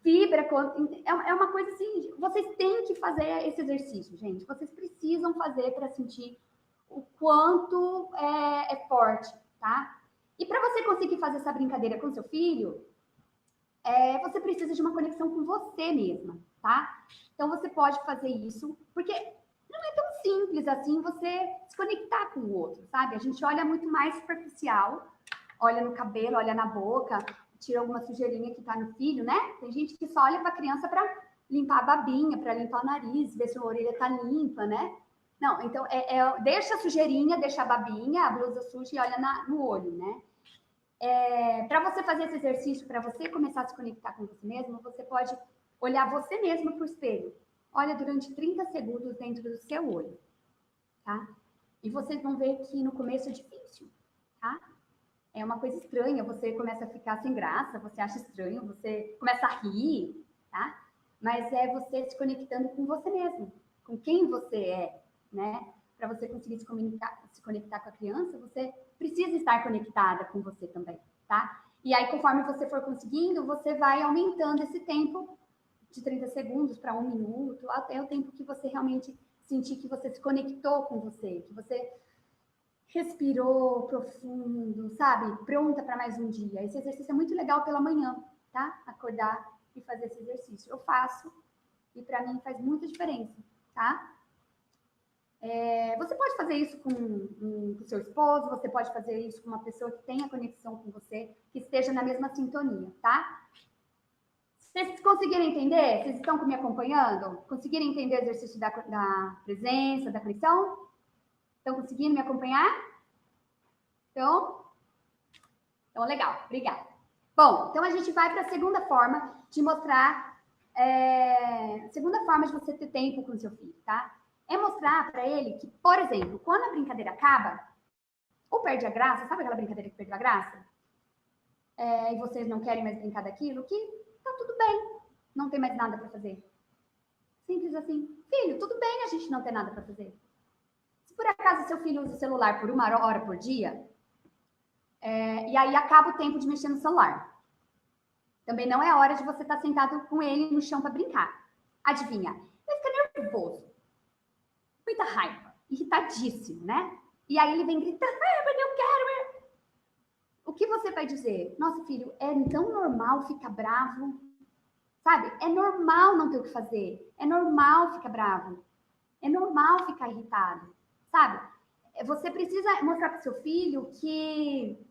vibra. É uma coisa assim, vocês têm que fazer esse exercício, gente. Vocês precisam fazer para sentir o quanto é forte, tá? E para você conseguir fazer essa brincadeira com seu filho, você precisa de uma conexão com você mesma, tá? Então você pode fazer isso, porque não é tão simples assim você se conectar com o outro, sabe? A gente olha muito mais superficial, olha no cabelo, olha na boca, tira alguma sujeirinha que tá no filho, né? Tem gente que só olha para a criança para limpar a babinha, para limpar o nariz, ver se a orelha tá limpa, né? Não, então deixa a sujeirinha, deixa a babinha, a blusa suja e olha no olho, né? Para você fazer esse exercício, para você começar a se conectar com você mesmo, você pode olhar você mesmo para o espelho. Olha durante 30 segundos dentro do seu olho, tá? E vocês vão ver que no começo é difícil, tá? É uma coisa estranha, você começa a ficar sem graça, você acha estranho, você começa a rir, tá? Mas é você se conectando com você mesmo, com quem você é, né? Para você conseguir se conectar com a criança, você precisa estar conectada com você também, tá? E aí, conforme você for conseguindo, você vai aumentando esse tempo de 30 segundos para 1 minuto, até o tempo que você realmente sentir que você se conectou com você, que você respirou profundo, sabe? Pronta para mais um dia. Esse exercício é muito legal pela manhã, tá? Acordar e fazer esse exercício. Eu faço e para mim faz muita diferença, tá? Você pode fazer isso com o seu esposo, você pode fazer isso com uma pessoa que tenha conexão com você, que esteja na mesma sintonia, tá? Vocês conseguiram entender? Vocês estão me acompanhando? Conseguiram entender o exercício da presença, da conexão? Estão conseguindo me acompanhar? Então, legal, obrigada. Bom, então a gente vai para a segunda forma de mostrar, forma de você ter tempo com o seu filho, tá? É mostrar para ele que, por exemplo, quando a brincadeira acaba, ou perde a graça, sabe aquela brincadeira que perdeu a graça? E vocês não querem mais brincar daquilo, que tá tudo bem, não tem mais nada para fazer. Simples assim. Filho, tudo bem a gente não ter nada para fazer. Se por acaso seu filho usa o celular por 1 hora por dia, e aí acaba o tempo de mexer no celular. Também não é hora de você estar sentado com ele no chão para brincar. Adivinha? Ele fica nervoso, muita raiva, irritadíssimo, né? E aí ele vem gritando, mas eu quero. O que você vai dizer? Nossa, filho, é tão normal ficar bravo, sabe? É normal não ter o que fazer, é normal ficar bravo, é normal ficar irritado, sabe? Você precisa mostrar para o seu filho que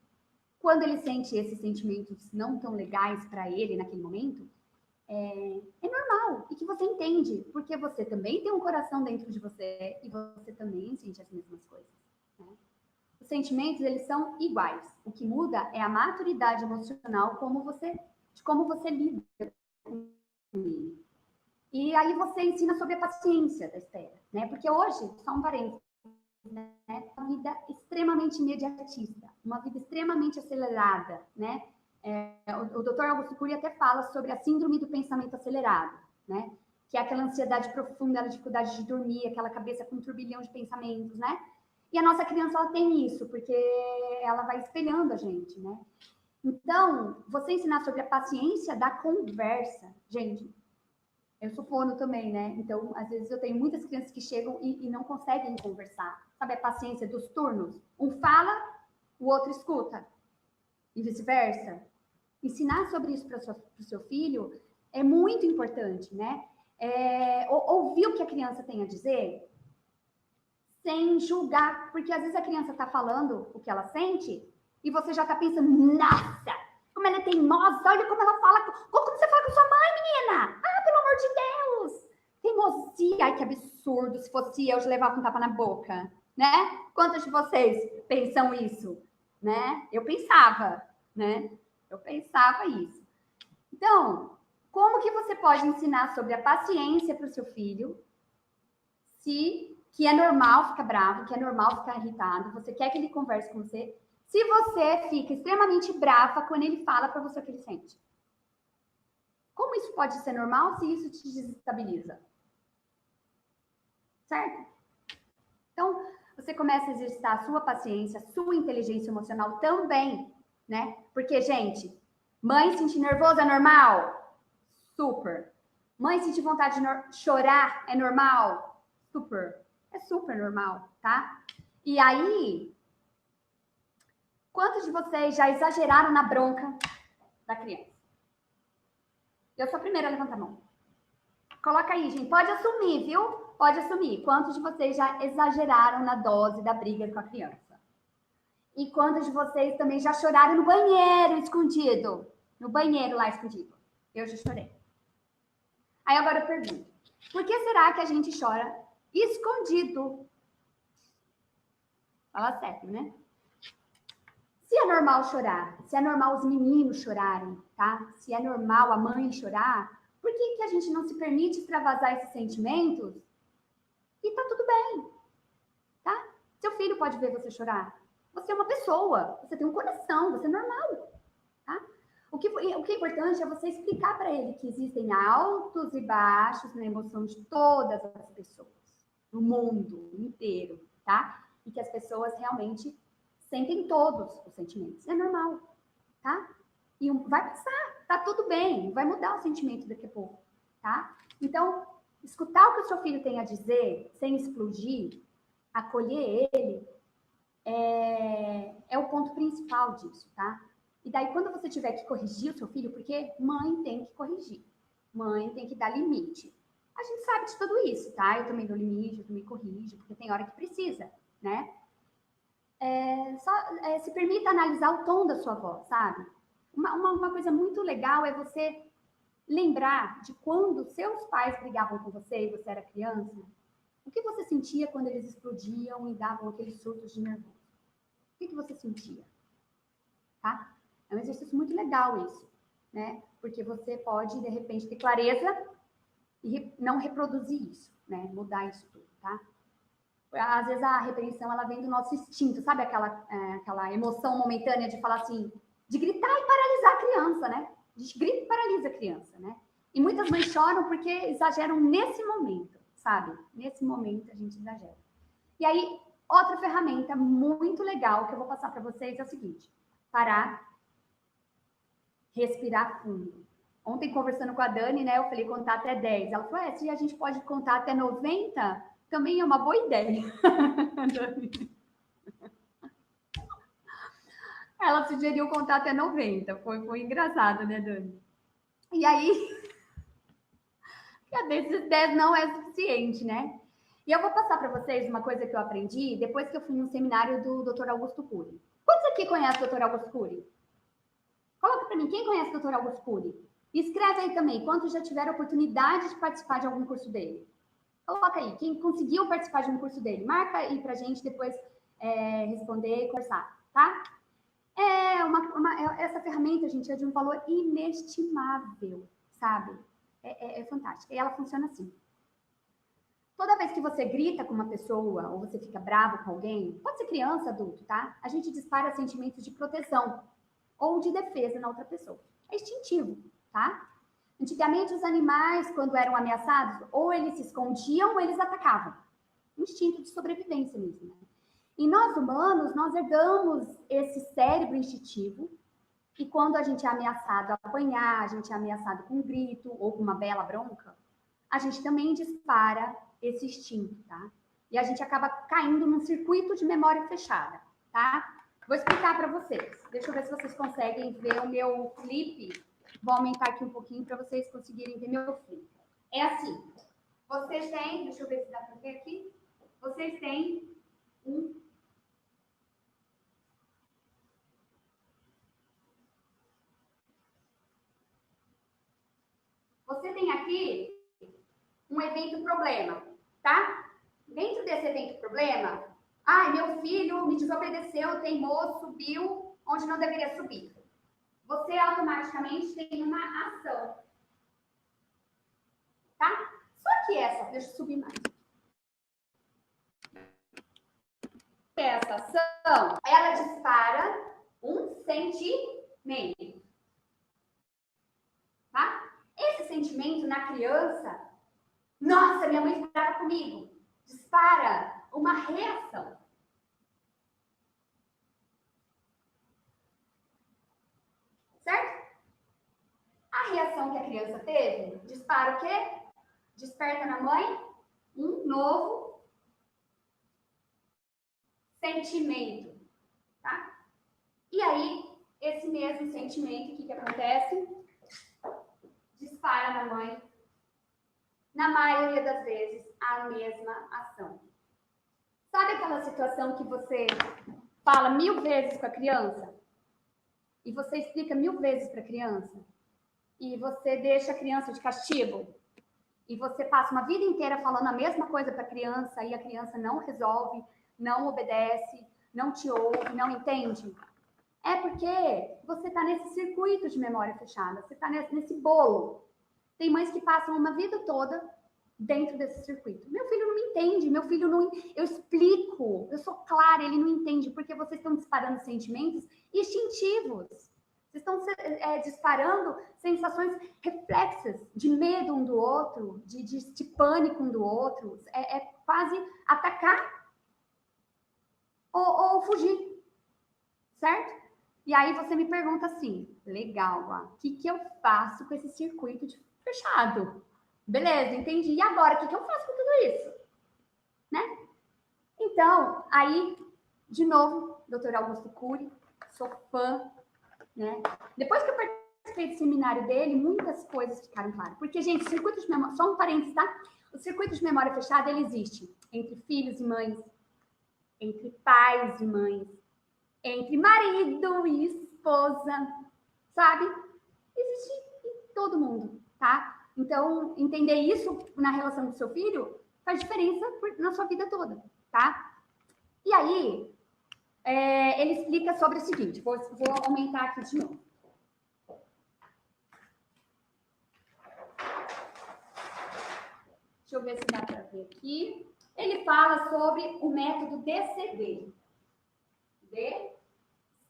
quando ele sente esses sentimentos não tão legais para ele naquele momento, é normal e que você entende, porque você também tem um coração dentro de você e você também sente as mesmas coisas. Né? Os sentimentos, eles são iguais. O que muda é a maturidade emocional, de como você lida com ele. E aí você ensina sobre a paciência da espera, né? Porque hoje, só um parênteses, né? Uma vida extremamente imediatista, uma vida extremamente acelerada, né? O Dr. Augusto Cury até fala sobre a síndrome do pensamento acelerado, né? Que é aquela ansiedade profunda, a dificuldade de dormir, aquela cabeça com um turbilhão de pensamentos, né? E a nossa criança, ela tem isso, porque ela vai espelhando a gente, né? Então, você ensinar sobre a paciência da conversa. Gente, eu sou fono também, né? Então, às vezes eu tenho muitas crianças que chegam e não conseguem conversar. Sabe a paciência dos turnos? Um fala, o outro escuta. E vice-versa. Ensinar sobre isso para o seu filho é muito importante, né? Ouvir o que a criança tem a dizer sem julgar, porque às vezes a criança está falando o que ela sente e você já está pensando, nossa, como ela é teimosa, olha como ela fala, como você fala com sua mãe, menina? Ah, pelo amor de Deus! Teimosia, ai que absurdo, se fosse eu levava um tapa na boca, né? Quantos de vocês pensam isso, né? Eu pensava, né? Eu pensava isso. Então, como que você pode ensinar sobre a paciência para o seu filho, que é normal ficar bravo, que é normal ficar irritado, você quer que ele converse com você, se você fica extremamente brava quando ele fala para você o que ele sente? Como isso pode ser normal se isso te desestabiliza? Certo? Então, você começa a exercitar a sua paciência, a sua inteligência emocional também, né? Porque, gente, mãe sentir nervoso é normal? Super. Mãe sentir vontade de chorar é normal? Super. É super normal, tá? E aí, quantos de vocês já exageraram na bronca da criança? Eu sou a primeira a levantar a mão. Coloca aí, gente. Pode assumir, viu? Pode assumir. Quantos de vocês já exageraram na dose da briga com a criança? E quantos de vocês também já choraram no banheiro escondido? No banheiro lá escondido. Eu já chorei. Aí agora eu pergunto. Por que será que a gente chora escondido? Fala sério, né? Se é normal chorar, se é normal os meninos chorarem, tá? Se é normal a mãe chorar, por que a gente não se permite extravasar esses sentimentos? E tá tudo bem, tá? Seu filho pode ver você chorar. Você é uma pessoa, você tem um coração, você é normal, tá? O que é importante é você explicar para ele que existem altos e baixos na emoção de todas as pessoas, no mundo inteiro, tá? E que as pessoas realmente sentem todos os sentimentos. É normal, tá? E vai passar, tá tudo bem, vai mudar o sentimento daqui a pouco, tá? Então, escutar o que o seu filho tem a dizer, sem explodir, acolher ele, é o ponto principal disso, tá? E daí, quando você tiver que corrigir o seu filho, porque mãe tem que corrigir, mãe tem que dar limite. A gente sabe de tudo isso, tá? Eu também dou limite, eu também corrijo, porque tem hora que precisa, né? Se permita analisar o tom da sua voz, sabe? Uma coisa muito legal é você lembrar de quando seus pais brigavam com você e você era criança, o que você sentia quando eles explodiam e davam aqueles surtos de nervoso? O que você sentia? Tá? É um exercício muito legal isso, né? Porque você pode, de repente, ter clareza e não reproduzir isso, né? Mudar isso tudo, tá? Às vezes a repreensão, ela vem do nosso instinto, sabe aquela emoção momentânea de falar assim, de gritar e paralisar a criança, né? A gente grita e paralisa a criança, né? E muitas mães choram porque exageram nesse momento, sabe? Nesse momento a gente exagera. E aí, outra ferramenta muito legal que eu vou passar para vocês é o seguinte: parar, respirar fundo. Ontem, conversando com a Dani, né, eu falei contar até 10. Ela falou, se a gente pode contar até 90, também é uma boa ideia. Ela sugeriu contar até 90. Foi engraçado, né, Dani? E aí, desses 10 não é suficiente, né? E eu vou passar para vocês uma coisa que eu aprendi depois que eu fui num seminário do Dr. Augusto Cury. Quantos aqui conhecem o Dr. Augusto Cury? Coloca para mim, quem conhece o Dr. Augusto Cury? E escreve aí também, quantos já tiveram oportunidade de participar de algum curso dele? Coloca aí, quem conseguiu participar de um curso dele. Marca aí pra gente depois responder e conversar, tá? Essa ferramenta, gente, é de um valor inestimável, sabe? É fantástica. E ela funciona assim. Toda vez que você grita com uma pessoa ou você fica bravo com alguém, pode ser criança, adulto, tá? A gente dispara sentimentos de proteção ou de defesa na outra pessoa. É instintivo, tá? Antigamente, os animais, quando eram ameaçados, ou eles se escondiam ou eles atacavam. Instinto de sobrevivência mesmo, né? E nós, humanos, nós herdamos esse cérebro instintivo e quando a gente é ameaçado a apanhar, a gente é ameaçado com um grito ou com uma bela bronca, a gente também dispara esse instinto, tá? E a gente acaba caindo num circuito de memória fechada, tá? Vou explicar para vocês. Deixa eu ver se vocês conseguem ver o meu flip. Vou aumentar aqui um pouquinho para vocês conseguirem ver meu flip. É assim. Vocês têm, deixa eu ver se dá para ver aqui. Vocês têm Você tem aqui um evento problema, tá? Dentro desse evento problema, meu filho me desobedeceu, teimou, subiu onde não deveria subir. Você automaticamente tem uma ação, tá? Só que deixa eu subir mais. Essa ação, ela dispara um sentimento, tá? Esse sentimento na criança, nossa, minha mãe ficou brava comigo, dispara uma reação. Certo? A reação que a criança teve, dispara o quê? Desperta na mãe um novo sentimento, tá? E aí, esse mesmo sentimento, o que acontece? Dispara na mãe, na maioria das vezes, a mesma ação. Sabe aquela situação que você fala 1000 vezes com a criança? E você explica 1000 vezes para a criança? E você deixa a criança de castigo? E você passa uma vida inteira falando a mesma coisa para a criança e a criança não resolve, não obedece, não te ouve, não entende? É porque você está nesse circuito de memória fechada, você está nesse bolo. Tem mães que passam uma vida toda dentro desse circuito. Meu filho não me entende, meu filho não... Eu explico, eu sou clara, ele não entende, porque vocês estão disparando sentimentos instintivos. Vocês estão disparando sensações reflexas de medo um do outro, de pânico um do outro. É quase atacar ou fugir, certo? E aí você me pergunta assim, legal, o que eu faço com esse circuito fechado? Beleza, entendi. E agora, o que eu faço com tudo isso? Né? Então, aí, de novo, Dr. Augusto Cury, sou fã, né? Depois que eu participei do seminário dele, muitas coisas ficaram claras. Porque, gente, o circuito de memória... Só um parênteses, tá? O circuito de memória fechada, ele existe entre filhos e mães, entre pais e mães, entre marido e esposa, sabe? Existe em todo mundo, tá? Então, entender isso na relação com seu filho faz diferença na sua vida toda, tá? E aí, ele explica sobre o seguinte, vou aumentar aqui de novo. Deixa eu ver se dá para ver aqui. Ele fala sobre o método DCD.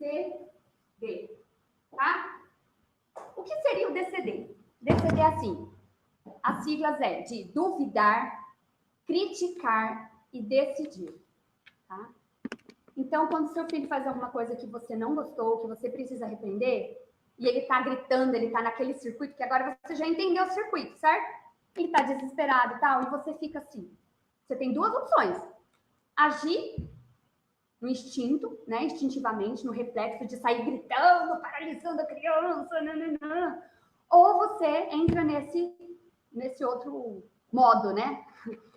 DCD, tá? O que seria o DCD? DCD é assim, as siglas é de duvidar, criticar e decidir, tá? Então, quando seu filho faz alguma coisa que você não gostou, que você precisa repreender, e ele tá gritando, ele tá naquele circuito, que agora você já entendeu o circuito, certo? Ele tá desesperado e tal, e você fica assim. Você tem duas opções. Agir no instinto, né? Instintivamente, no reflexo de sair gritando, paralisando a criança, nananã. Ou você entra nesse outro modo, né?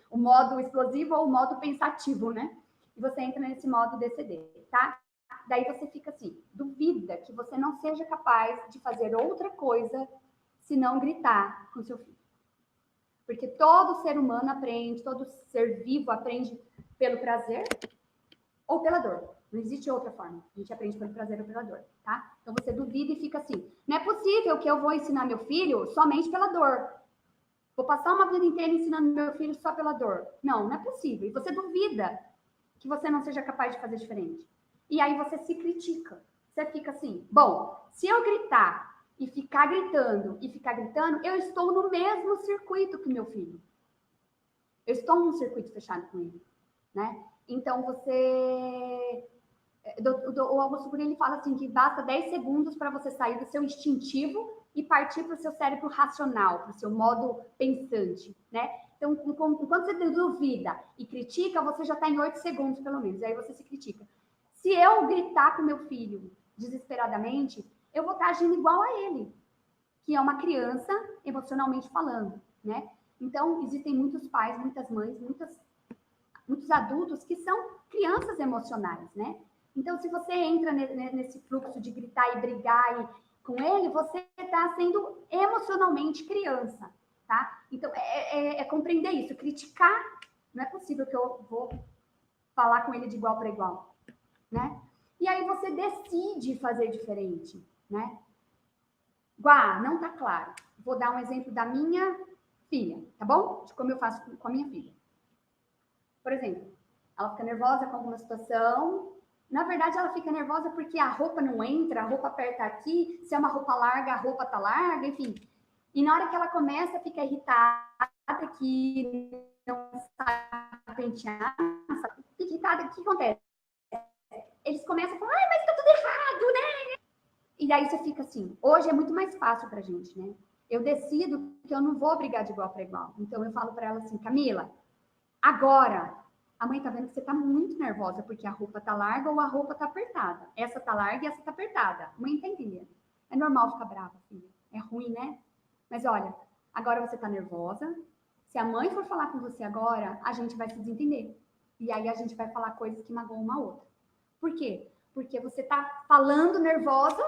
O modo explosivo ou o modo pensativo, né? E você entra nesse modo DCD, tá? Daí você fica assim, duvida que você não seja capaz de fazer outra coisa se não gritar com seu filho. Porque todo ser humano aprende, todo ser vivo aprende pelo prazer ou pela dor. Não existe outra forma. A gente aprende pelo prazer ou pela dor, tá? Então você duvida e fica assim, não é possível que eu vou ensinar meu filho somente pela dor. Vou passar uma vida inteira ensinando meu filho só pela dor. Não, não é possível. E você duvida que você não seja capaz de fazer diferente. E aí você se critica. Você fica assim, bom, se eu gritar e ficar gritando, eu estou no mesmo circuito que meu filho. Eu estou num circuito fechado com ele, né? Então você... O Augusto Cury, ele fala assim que basta 10 segundos para você sair do seu instintivo e partir para o seu cérebro racional, para o seu modo pensante, né? Então, enquanto você duvida e critica, você já está em 8 segundos, pelo menos. Aí você se critica. Se eu gritar com meu filho desesperadamente, eu vou estar agindo igual a ele, que é uma criança emocionalmente falando, né? Então, existem muitos pais, muitas mães, muitos adultos que são crianças emocionais, né? Então, se você entra nesse fluxo de gritar e brigar com ele, você está sendo emocionalmente criança, tá? Então, é compreender isso. Criticar, não é possível que eu vou falar com ele de igual para igual, né? E aí você decide fazer diferente, né? Guá, não tá claro. Vou dar um exemplo da minha filha, tá bom? De como eu faço com a minha filha. Por exemplo, ela fica nervosa com alguma situação. Na verdade, ela fica nervosa porque a roupa não entra, a roupa aperta aqui, se é uma roupa larga, a roupa tá larga, enfim. E na hora que ela começa a ficar irritada, que não sabe pentear, fica irritada, o que acontece? Eles começam a falar, ai, mas tá tudo errado, né? E daí você fica assim, hoje é muito mais fácil pra gente, né? Eu decido que eu não vou brigar de igual para igual. Então eu falo para ela assim, Camila, agora, a mãe tá vendo que você tá muito nervosa porque a roupa tá larga ou a roupa tá apertada. Essa tá larga e essa tá apertada. A mãe tá entendendo. É normal ficar brava, filha. É ruim, né? Mas olha, agora você tá nervosa. Se a mãe for falar com você agora, a gente vai se desentender. E aí a gente vai falar coisas que magoam uma outra. Por quê? Porque você tá falando nervosa,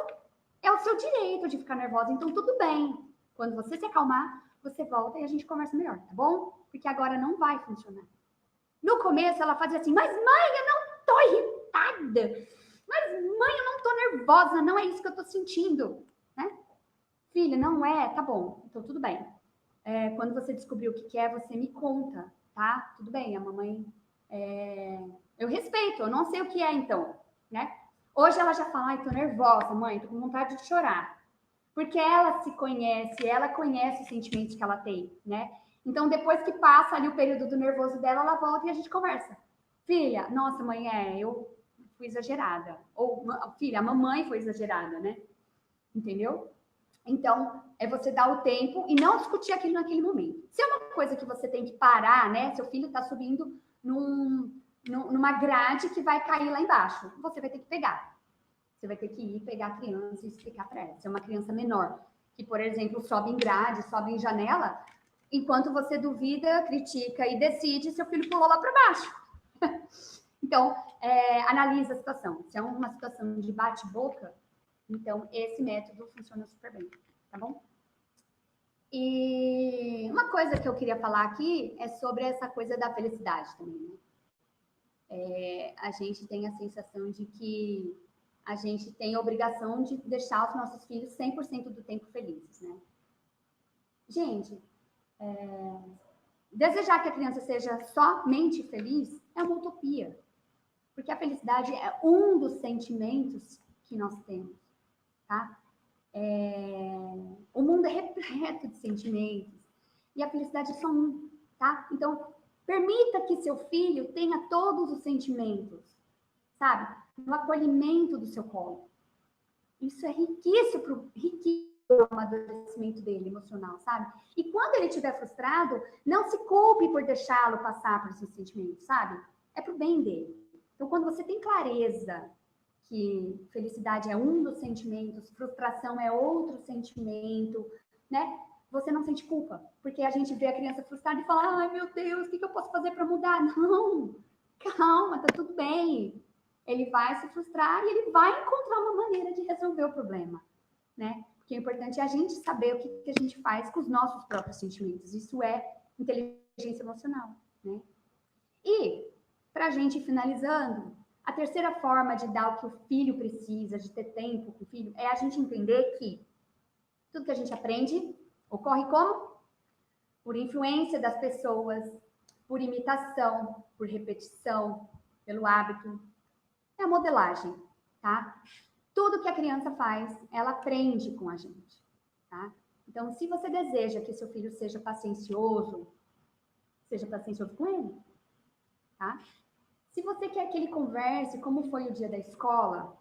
é o seu direito de ficar nervosa. Então tudo bem. Quando você se acalmar, você volta e a gente conversa melhor, tá bom? Porque agora não vai funcionar. No começo, ela fazia assim, mas mãe, eu não tô irritada. Mas mãe, eu não tô nervosa, não é isso que eu tô sentindo, né? Filha, não é? Tá bom, então tudo bem. Quando você descobrir o que é, você me conta, tá? Tudo bem, a mamãe... Eu respeito, eu não sei o que é então, né? Hoje ela já fala, ai, tô nervosa, mãe, tô com vontade de chorar. Porque ela se conhece, ela conhece os sentimentos que ela tem, né? Então, depois que passa ali o período do nervoso dela, ela volta e a gente conversa. Filha, nossa, mãe, eu fui exagerada. Ou, filha, a mamãe foi exagerada, né? Entendeu? Então, é você dar o tempo e não discutir aquilo naquele momento. Se é uma coisa que você tem que parar, né? Seu filho está subindo numa grade que vai cair lá embaixo. Você vai ter que pegar. Você vai ter que ir pegar a criança e explicar para ela. Se é uma criança menor, que, por exemplo, sobe em grade, sobe em janela, enquanto você duvida, critica e decide, seu filho pulou lá para baixo. Então, analisa a situação. Se é uma situação de bate-boca, então esse método funciona super bem, tá bom? E uma coisa que eu queria falar aqui é sobre essa coisa da felicidade também, né? A gente tem a sensação de que a gente tem a obrigação de deixar os nossos filhos 100% do tempo felizes, né? Gente, Desejar que a criança seja somente feliz é uma utopia. Porque a felicidade é um dos sentimentos que nós temos, tá? O mundo é repleto de sentimentos. E a felicidade é só um, tá? Então, permita que seu filho tenha todos os sentimentos, sabe? No acolhimento do seu colo. Isso é riquíssimo para o amadurecimento dele, emocional, sabe? E quando ele estiver frustrado, não se culpe por deixá-lo passar por esses sentimentos, sabe? É pro bem dele. Então, quando você tem clareza que felicidade é um dos sentimentos, frustração é outro sentimento, né? Você não sente culpa, porque a gente vê a criança frustrada e fala, ai meu Deus, o que eu posso fazer para mudar? Não, calma, tá tudo bem. Ele vai se frustrar e ele vai encontrar uma maneira de resolver o problema, né? Porque o importante é a gente saber o que a gente faz com os nossos próprios sentimentos. Isso é inteligência emocional, né? E, para a gente ir finalizando, a terceira forma de dar o que o filho precisa, de ter tempo com o filho, é a gente entender que tudo que a gente aprende ocorre como? Por influência das pessoas, por imitação, por repetição, pelo hábito. É a modelagem, tá? Tudo que a criança faz, ela aprende com a gente, tá? Então, se você deseja que seu filho seja paciencioso com ele, tá? Se você quer que ele converse como foi o dia da escola,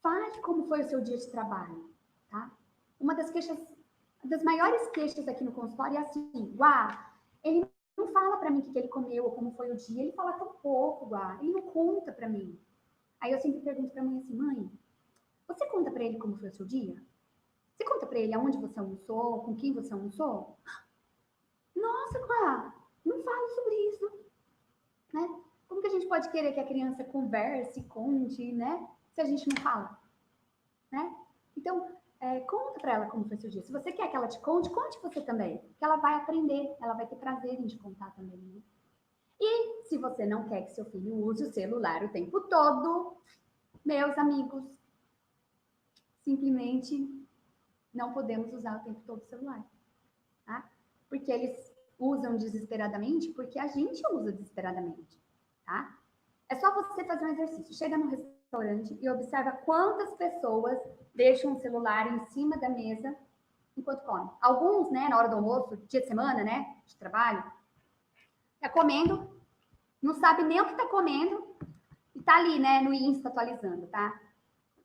fale como foi o seu dia de trabalho, tá? Uma das maiores queixas aqui no consultório é assim, ele não fala para mim o que ele comeu ou como foi o dia, ele fala tão pouco, ele não conta para mim. Aí eu sempre pergunto para a mãe assim, mãe, você conta para ele como foi o seu dia? Você conta para ele aonde você almoçou, com quem você almoçou? Nossa, não falo sobre isso, né? Como que a gente pode querer que a criança converse, conte, né? Se a gente não fala, né? Então, conta para ela como foi o seu dia. Se você quer que ela te conte, conte você também. Que ela vai aprender, ela vai ter prazer em te contar também, né? E se você não quer que seu filho use o celular o tempo todo, meus amigos, simplesmente não podemos usar o tempo todo o celular, tá? Porque eles usam desesperadamente, porque a gente usa desesperadamente, tá? É só você fazer um exercício. Chega no restaurante e observa quantas pessoas deixam o celular em cima da mesa enquanto comem. Alguns, né, na hora do almoço, dia de semana, né, de trabalho, tá comendo, não sabe nem o que tá comendo e tá ali, né, no Insta atualizando, tá?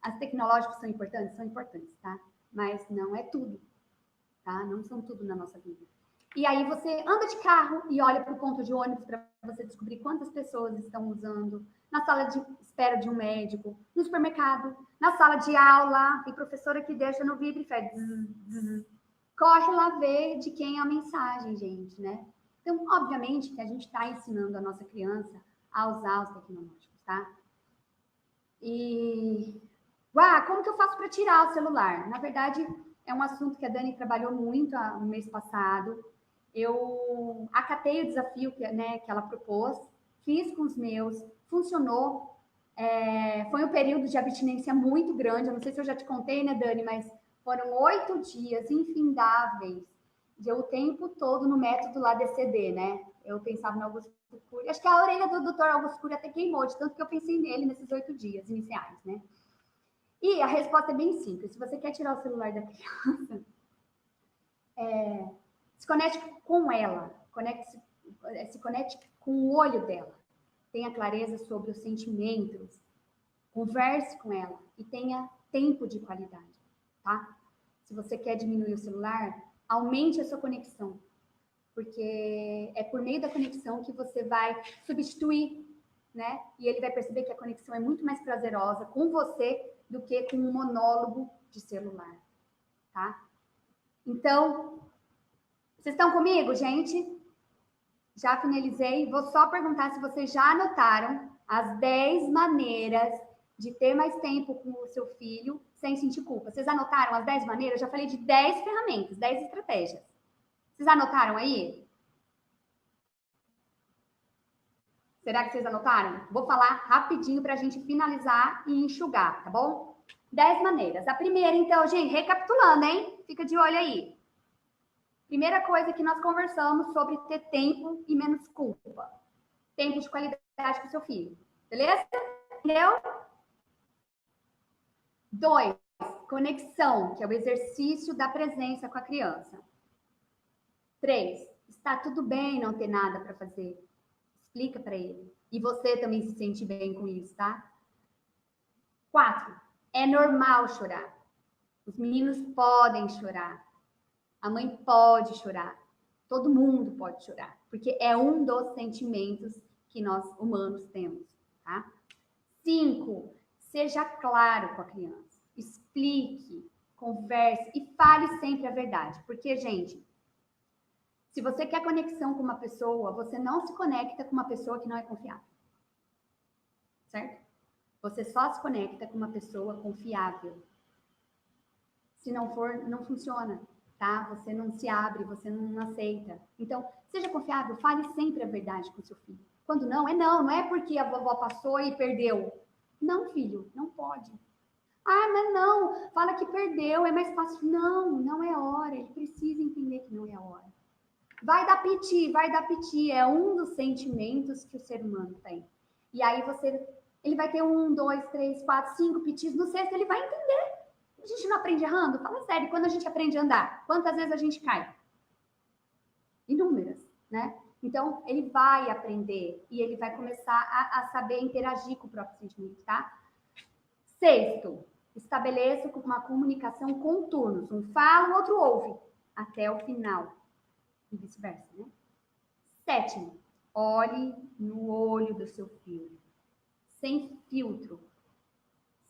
As tecnológicas são importantes, tá? Mas não é tudo, tá? Não são tudo na nossa vida. E aí você anda de carro e olha para o ponto de ônibus para você descobrir quantas pessoas estão usando, na sala de espera de um médico, no supermercado, na sala de aula, tem professora que deixa no vidro e faz zzz. Corre lá ver de quem é a mensagem, gente, né? Então, obviamente que a gente está ensinando a nossa criança a usar os tecnológicos, tá? E como que eu faço para tirar o celular? Na verdade, é um assunto que a Dani trabalhou muito no mês passado. Eu acatei o desafio que ela propôs, fiz com os meus, funcionou. Foi um período de abstinência muito grande. Eu não sei se eu já te contei, né, Dani, mas foram 8 dias infindáveis, de eu o tempo todo no método lá DCD, né? Eu pensava no Augusto Cury. Acho que a orelha do Dr. Augusto Cury até queimou, de tanto que eu pensei nele nesses 8 dias iniciais, né? E a resposta é bem simples. Se você quer tirar o celular da criança, se conecte com ela, se conecte com o olho dela. Tenha clareza sobre os sentimentos, converse com ela e tenha tempo de qualidade, tá? Se você quer diminuir o celular, aumente a sua conexão, porque é por meio da conexão que você vai substituir, né? E ele vai perceber que a conexão é muito mais prazerosa com você do que com um monólogo de celular, tá? Então, vocês estão comigo, gente? Já finalizei. Vou só perguntar se vocês já anotaram as 10 maneiras de ter mais tempo com o seu filho sem sentir culpa. Vocês anotaram as 10 maneiras? Eu já falei de 10 ferramentas, 10 estratégias. Vocês anotaram aí? Será que vocês anotaram? Vou falar rapidinho para a gente finalizar e enxugar, tá bom? 10 maneiras. A primeira, então, gente, recapitulando, hein? Fica de olho aí. Primeira coisa que nós conversamos sobre ter tempo e menos culpa. Tempo de qualidade com o seu filho. Beleza? Entendeu? 2, conexão, que é o exercício da presença com a criança. 3, está tudo bem não ter nada para fazer. Explica para ele. E você também se sente bem com isso, tá? 4, é normal chorar. Os meninos podem chorar. A mãe pode chorar. Todo mundo pode chorar. Porque é um dos sentimentos que nós humanos temos, tá? 5, seja claro com a criança. Explique, converse e fale sempre a verdade. Porque, gente, se você quer conexão com uma pessoa, você não se conecta com uma pessoa que não é confiável. Certo? Você só se conecta com uma pessoa confiável. Se não for, não funciona, tá? Você não se abre, você não aceita. Então, seja confiável, fale sempre a verdade com seu filho. Quando não, não é porque a vovó passou e perdeu. Não, filho, não pode. Ah, mas não, fala que perdeu, é mais fácil. Não, não é hora, ele precisa entender que não é hora. Vai dar piti, é um dos sentimentos que o ser humano tem. E aí ele vai ter 1, 2, 3, 4, 5 pitis, no sexto ele vai entender. A gente não aprende errando? Fala sério, quando a gente aprende a andar, quantas vezes a gente cai? Inúmeras, né? Então, ele vai aprender e ele vai começar a saber interagir com o próprio sentimento, tá? 6, estabeleça uma comunicação com turnos. Um fala, o outro ouve, até o final. E vice-versa, né? 7, olhe no olho do seu filho. Sem filtro.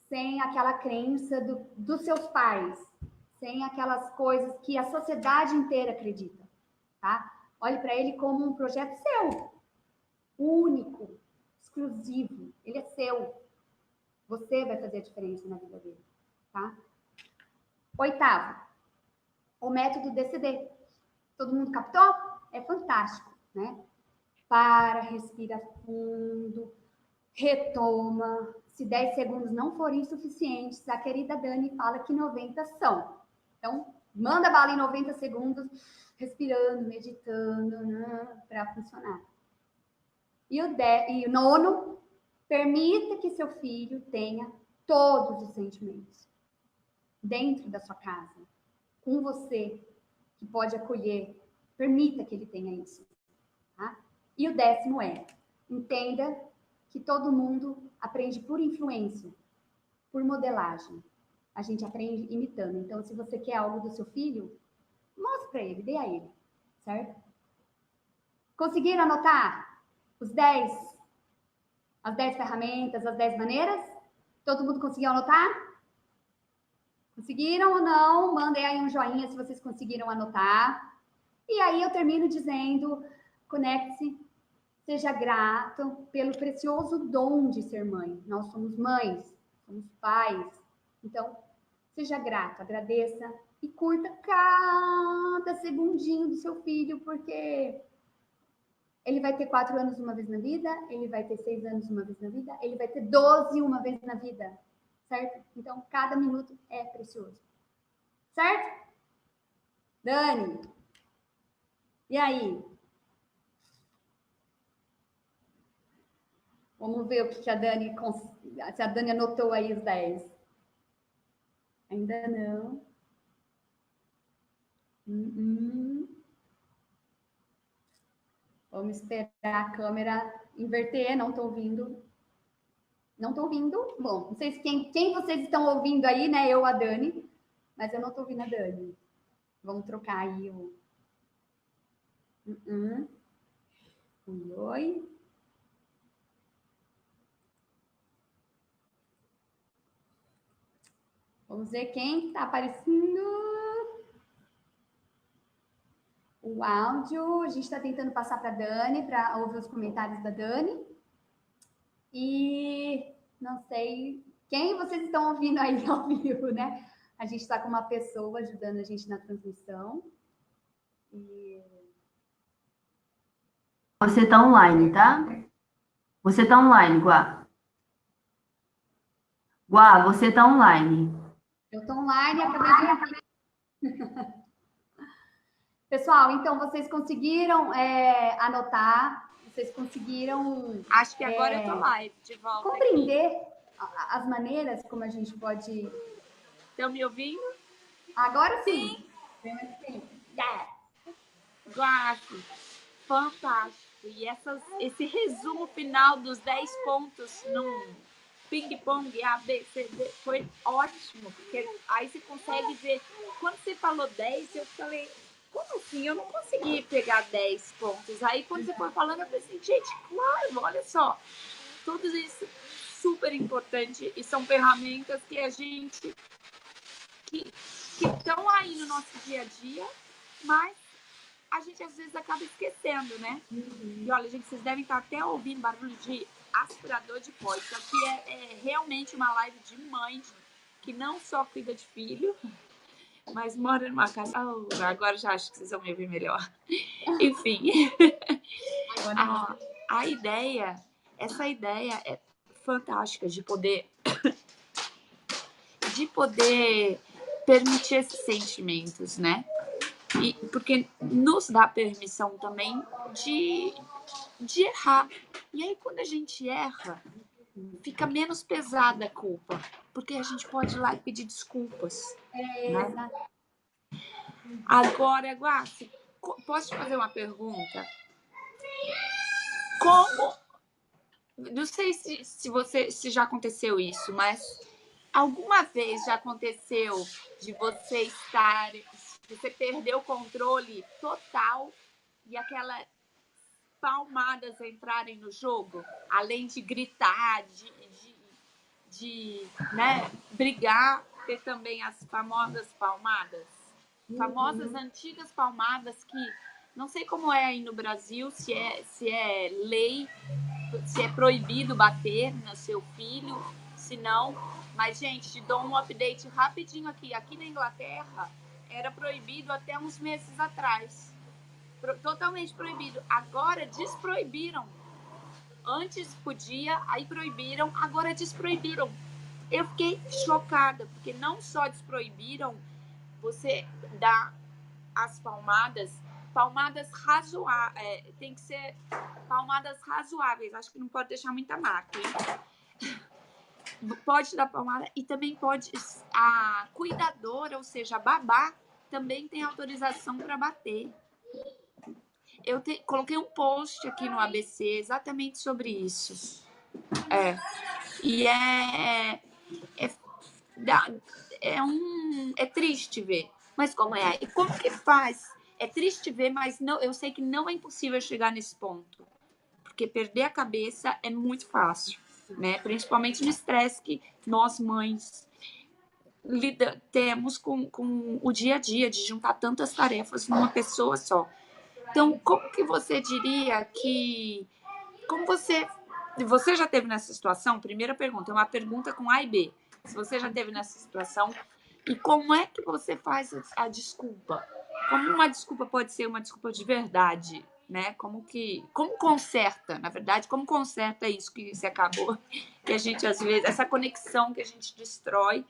Sem aquela crença dos seus pais, sem aquelas coisas que a sociedade inteira acredita, tá? Olhe para ele como um projeto seu, único, exclusivo, ele é seu. Você vai fazer a diferença na vida dele, tá? 8, o método DCD. Todo mundo captou? É fantástico, né? Para, respira fundo, retoma. Se 10 segundos não forem suficientes, a querida Dani fala que 90 são. Então, manda bala em 90 segundos, respirando, meditando, para funcionar. E o 9, permita que seu filho tenha todos os sentimentos dentro da sua casa, com você, que pode acolher. Permita que ele tenha isso. Tá? E o 10º é, entenda que todo mundo aprende por influência, por modelagem. A gente aprende imitando. Então, se você quer algo do seu filho, mostre para ele, dê a ele, certo? Conseguiram anotar as 10 ferramentas, as 10 maneiras? Todo mundo conseguiu anotar? Conseguiram ou não? Mandem aí um joinha se vocês conseguiram anotar. E aí eu termino dizendo, conecte-se, seja grato pelo precioso dom de ser mãe. Nós somos mães, somos pais. Então, seja grato, agradeça e curta cada segundinho do seu filho, porque ele vai ter 4 anos uma vez na vida, ele vai ter 6 anos uma vez na vida, ele vai ter 12 uma vez na vida, certo? Então, cada minuto é precioso. Certo? Dani, e aí? Vamos ver o que a Dani, se a Dani anotou aí os 10. Ainda não. Vamos esperar a câmera inverter, não estou ouvindo. Não estou ouvindo. Bom, não sei se quem vocês estão ouvindo aí, né? Eu, a Dani, mas eu não estou ouvindo a Dani. Vamos trocar aí o... Oi. Vamos ver quem está aparecendo. O áudio, a gente está tentando passar para a Dani, para ouvir os comentários da Dani. E não sei quem vocês estão ouvindo aí ao vivo, né? A gente está com uma pessoa ajudando a gente na transmissão. E... Você está online, tá? Você está online, Guá. Guá, você está online. Eu estou online e acabei de... Pessoal, então vocês conseguiram anotar, vocês conseguiram Acho que agora eu tô live de volta compreender aqui. as maneiras como a gente pode... Estão me ouvindo? Agora sim. Sim. Gosto. Fantástico. E esse resumo final dos 10 pontos num ping-pong A, B, C, D foi ótimo, porque aí você consegue ver. Quando você falou 10, eu falei, como assim? Eu não consegui pegar 10 pontos. Aí quando você foi falando, eu pensei, gente, claro, olha só. Tudo isso super importante e são ferramentas que a gente que estão aí no nosso dia a dia, mas a gente às vezes acaba esquecendo, né? E olha, gente, vocês devem estar até ouvindo barulho de aspirador de pó. Isso aqui é realmente uma live de mãe que não só cuida de filho, mas mora numa casa. Oh, agora já acho que vocês vão me ouvir melhor. Enfim, a ideia, essa ideia é fantástica de poder permitir esses sentimentos, né? E porque nos dá permissão também de errar. E aí, quando a gente erra, fica menos pesada a culpa, porque a gente pode ir lá e pedir desculpas. Né? Agora, Guaci, posso te fazer uma pergunta? Como... Não sei se já aconteceu isso, mas alguma vez já aconteceu de você perder o controle total e aquelas palmadas entrarem no jogo, além de gritar, de né, brigar, ter também as famosas palmadas, famosas antigas palmadas que não sei como é aí no Brasil, se é lei, se é proibido bater no seu filho, se não. Mas, gente, te dou um update rapidinho aqui. Aqui na Inglaterra era proibido até uns meses atrás. Totalmente proibido. Agora desproibiram. Antes podia, aí proibiram, agora desproibiram. Eu fiquei chocada, porque não só desproibiram você dar as palmadas razoáveis, tem que ser palmadas razoáveis, acho que não pode deixar muita marca, hein? Pode dar palmada e também pode, a cuidadora, ou seja, a babá, também tem autorização para bater. Eu coloquei um post aqui no ABC exatamente sobre isso. E é triste ver. Mas como é? E como que faz? É triste ver, mas não, eu sei que não é impossível chegar nesse ponto. Porque perder a cabeça é muito fácil, né? Principalmente no estresse que nós, mães, temos com o dia a dia, de juntar tantas tarefas numa pessoa só. Então, como que você diria que... Como você já teve nessa situação? Primeira pergunta, é uma pergunta com A e B. Se você já teve nessa situação, e como é que você faz a desculpa? Como uma desculpa pode ser uma desculpa de verdade, né? Como conserta, na verdade, como conserta isso que se acabou, que a gente às vezes, essa conexão que a gente destrói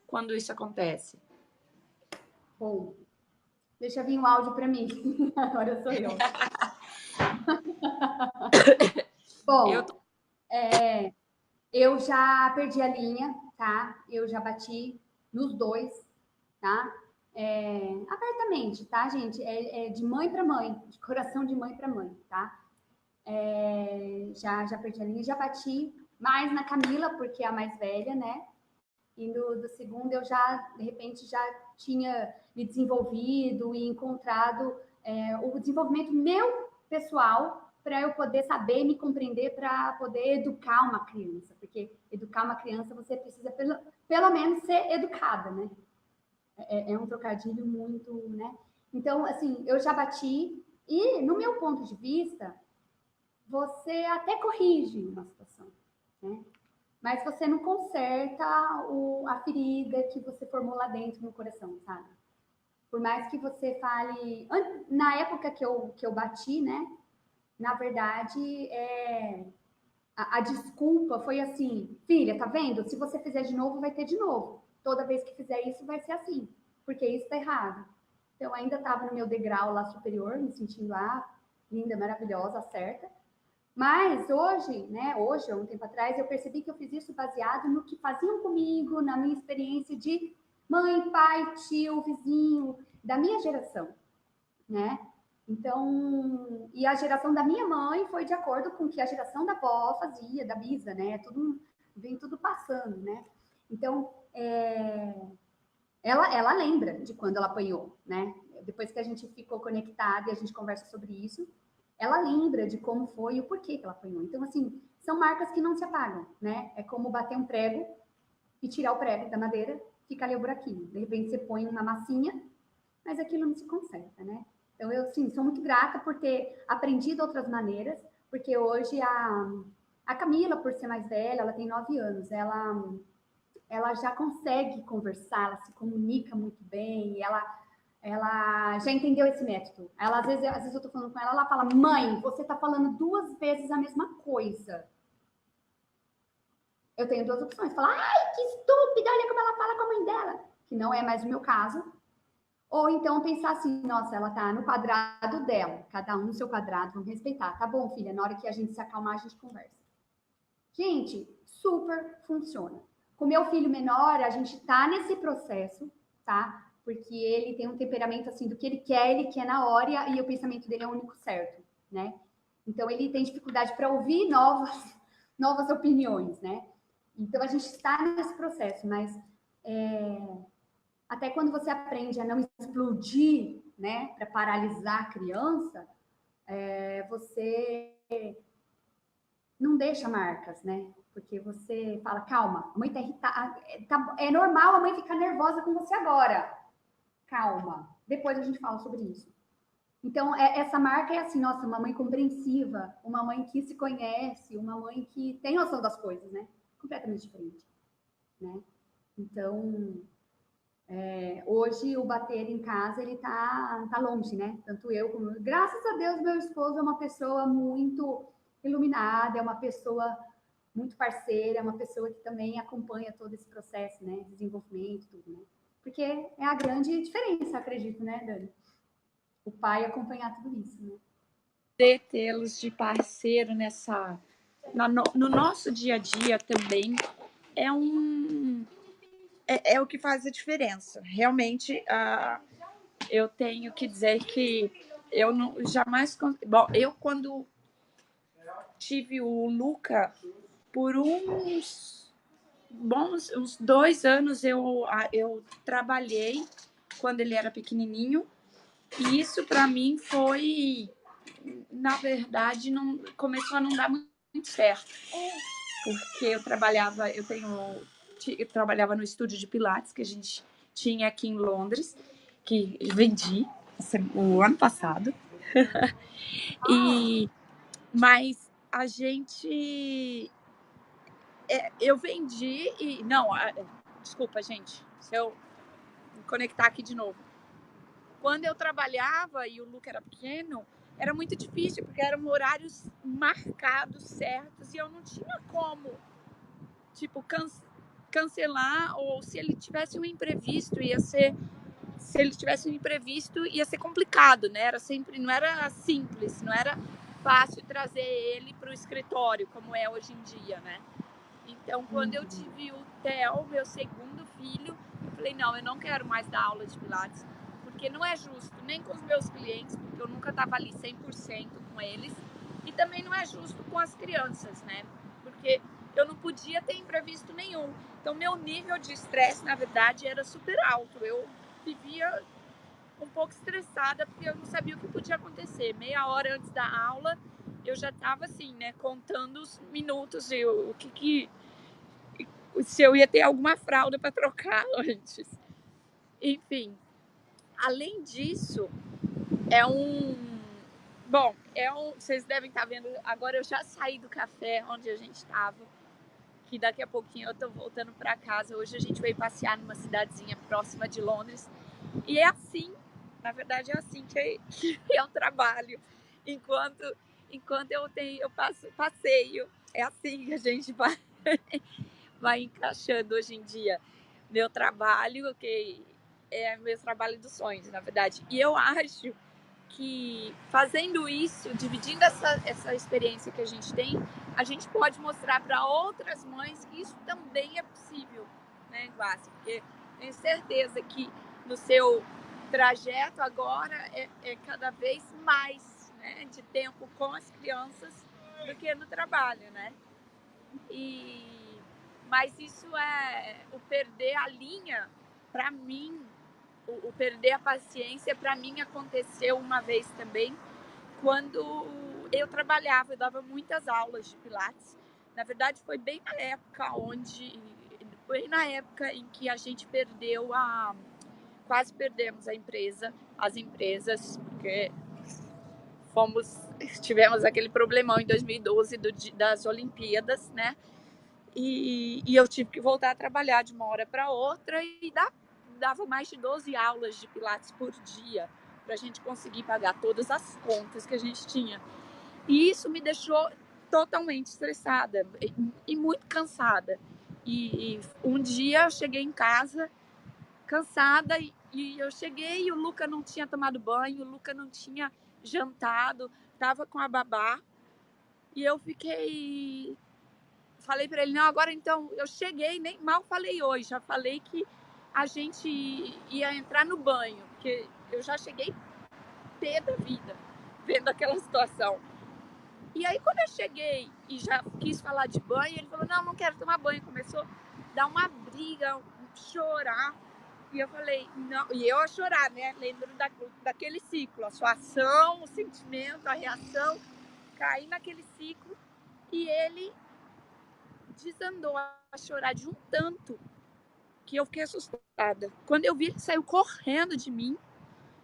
quando isso acontece? Bom, deixa vir o áudio para mim. Agora sou eu. Bom, eu já perdi a linha, tá? Eu já bati nos dois, tá? Abertamente, tá, gente? De mãe para mãe, de coração de mãe para mãe, tá? Já perdi a linha, já bati mais na Camila, porque é a mais velha, né? E do segundo eu já, de repente, já tinha me desenvolvido e encontrado o desenvolvimento meu pessoal para eu poder saber me compreender, para poder educar uma criança, porque educar uma criança você precisa pelo menos ser educada, né? É um trocadilho muito, né? Então, assim, eu já bati e, no meu ponto de vista, você até corrige uma situação, né? Mas você não conserta a ferida que você formou lá dentro no coração, sabe? Por mais que você fale... Na época que eu bati, né? Na verdade, a desculpa foi assim, filha, tá vendo? Se você fizer de novo, vai ter de novo. Toda vez que fizer isso, vai ser assim. Porque isso tá errado. Então, ainda estava no meu degrau lá superior, me sentindo linda, maravilhosa, certa. Mas hoje, né, há um tempo atrás, eu percebi que eu fiz isso baseado no que faziam comigo, na minha experiência de mãe, pai, tio, vizinho, da minha geração, né? Então, e a geração da minha mãe foi de acordo com o que a geração da avó fazia, da bisa, né? Vem tudo passando, né? Então, ela lembra de quando ela apanhou, né? Depois que a gente ficou conectada e a gente conversa sobre isso, ela lembra de como foi e o porquê que ela apanhou. Então, assim, são marcas que não se apagam, né? É como bater um prego e tirar o prego da madeira, fica ali o buraquinho. De repente você põe uma massinha, mas aquilo não se conserta, né? Então, eu, sim, sou muito grata por ter aprendido outras maneiras, porque hoje a Camila, por ser mais velha, ela tem 9 anos, ela já consegue conversar, ela se comunica muito bem, ela já entendeu esse método. Ela, às vezes eu tô falando com ela, ela fala, mãe, você tá falando 2 vezes a mesma coisa. Eu tenho 2 opções. Falar, ai, que estúpida, olha como ela fala com a mãe dela. Que não é mais o meu caso. Ou então pensar assim, nossa, ela tá no quadrado dela. Cada um no seu quadrado, vamos respeitar. Tá bom, filha, na hora que a gente se acalmar, a gente conversa. Gente, super funciona. Com meu filho menor, a gente tá nesse processo, tá? Porque ele tem um temperamento assim do que ele quer na hora e o pensamento dele é o único certo, né? Então ele tem dificuldade para ouvir novas opiniões, né? Então a gente está nesse processo, mas até quando você aprende a não explodir, né, para paralisar a criança, você não deixa marcas, né? Porque você fala, calma, a mãe tá irritada, é normal a mãe ficar nervosa com você agora. Calma, depois a gente fala sobre isso. Então, essa marca é assim, nossa, uma mãe compreensiva, uma mãe que se conhece, uma mãe que tem noção das coisas, né? Completamente diferente, né? Então, hoje o bater em casa, ele tá longe, né? Tanto eu como... Graças a Deus, meu esposo é uma pessoa muito iluminada, é uma pessoa muito parceira, é uma pessoa que também acompanha todo esse processo, né? Desenvolvimento, tudo, né? Porque é a grande diferença, acredito, né, Dani? O pai acompanhar tudo isso, né? Tê-los de parceiro no nosso dia a dia também é o que faz a diferença. Realmente, eu tenho que dizer que eu não jamais... Bom, eu quando tive o Luca, por uns 2 anos eu trabalhei quando ele era pequenininho, e isso para mim foi, na verdade, começou a não dar muito certo, porque eu trabalhava no estúdio de Pilates que a gente tinha aqui em Londres, que vendi o ano passado. Mas a gente... eu vendi e... Não, desculpa, gente, se eu me conectar aqui de novo. Quando eu trabalhava e o Luca era pequeno, era muito difícil, porque eram horários marcados, certos, e eu não tinha como, tipo, cancelar, ou se ele tivesse um imprevisto, ia ser complicado, né? Não era simples, não era fácil trazer ele para o escritório, como é hoje em dia, né? Então, quando eu tive o Theo, meu segundo filho, eu falei, não, eu não quero mais dar aula de Pilates, porque não é justo, nem com os meus clientes, porque eu nunca estava ali 100% com eles, e também não é justo com as crianças, né? Porque eu não podia ter imprevisto nenhum. Então, meu nível de estresse, na verdade, era super alto. Eu vivia um pouco estressada, porque eu não sabia o que podia acontecer. Meia hora antes da aula, eu já estava assim, né, contando os minutos, se eu ia ter alguma fralda para trocar antes. Enfim, além disso, vocês devem estar vendo, agora eu já saí do café onde a gente estava, que daqui a pouquinho eu estou voltando para casa. Hoje a gente veio passear numa cidadezinha próxima de Londres, e é assim, na verdade é assim que eu trabalho, enquanto eu passeio, é assim que a gente vai encaixando hoje em dia meu trabalho, é meu trabalho dos sonhos, na verdade. E eu acho que fazendo isso, dividindo essa experiência que a gente tem, a gente pode mostrar para outras mães que isso também é possível, né, Guassi? Porque tenho certeza que no seu trajeto agora é cada vez mais, né, de tempo com as crianças do que no trabalho, né? Mas isso o perder a linha, para mim, o perder a paciência, para mim aconteceu uma vez também, quando eu trabalhava, eu dava muitas aulas de Pilates. Na verdade, foi bem na época em que a gente quase perdemos as empresas, porque tivemos aquele problemão em 2012 das Olimpíadas, né? E eu tive que voltar a trabalhar de uma hora para outra e dava mais de 12 aulas de Pilates por dia para a gente conseguir pagar todas as contas que a gente tinha. E isso me deixou totalmente estressada e muito cansada. E um dia eu cheguei em casa cansada e eu cheguei e o Luca não tinha tomado banho, o Luca não tinha jantado, estava com a babá e eu falei para ele, não, agora então, eu cheguei, nem mal falei oi, já falei que a gente ia entrar no banho, porque eu já cheguei pé da vida, vendo aquela situação. E aí, quando eu cheguei e já quis falar de banho, ele falou, não quero tomar banho. Começou a dar uma briga, chorar. E eu falei, não, e eu a chorar, né? Lembro daquele ciclo, a sua ação, o sentimento, a reação, caí naquele ciclo e ele desandou a chorar de um tanto que eu fiquei assustada. Quando eu vi, ele saiu correndo de mim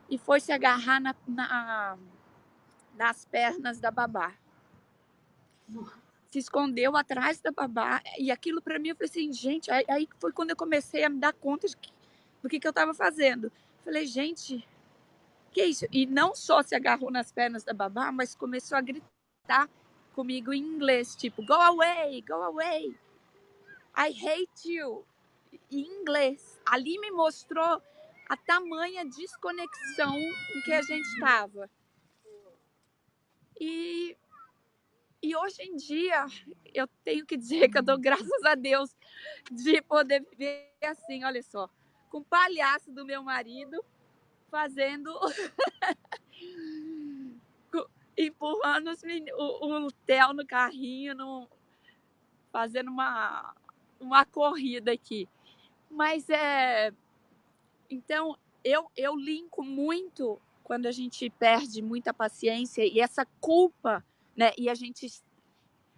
e foi se agarrar nas pernas da babá. Se escondeu atrás da babá. E aquilo para mim, eu falei assim, gente, aí foi quando eu comecei a me dar conta do que eu estava fazendo. Falei, gente, que isso? E não só se agarrou nas pernas da babá, mas começou a gritar comigo em inglês, tipo, go away, I hate you, em inglês. Ali me mostrou a tamanha desconexão em que a gente estava. E hoje em dia, eu tenho que dizer que eu dou graças a Deus de poder ver assim, olha só, com o palhaço do meu marido fazendo, empurrando o Theo no carrinho, fazendo uma corrida aqui. Mas então, eu linko muito quando a gente perde muita paciência e essa culpa, né? E a gente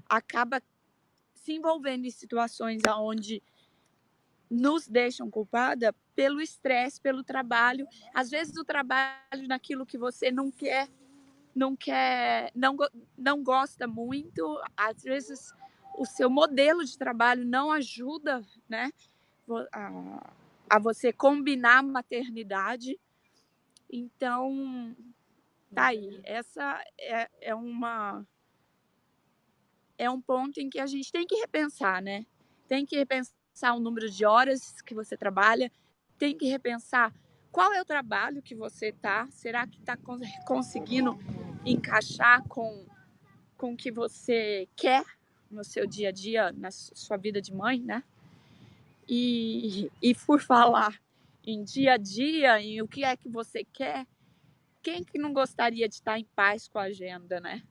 acaba se envolvendo em situações onde nos deixam culpada pelo estresse, pelo trabalho. Às vezes o trabalho naquilo que você não gosta muito, às vezes o seu modelo de trabalho não ajuda, né, a você combinar a maternidade. Então, tá aí. Essa é um ponto em que a gente tem que repensar, né? Tem que repensar o número de horas que você trabalha, tem que repensar qual é o trabalho que você tá. Será que está conseguindo encaixar com o que você quer no seu dia a dia, na sua vida de mãe, né? E por falar em dia a dia, em o que é que você quer, quem que não gostaria de estar em paz com a agenda, né?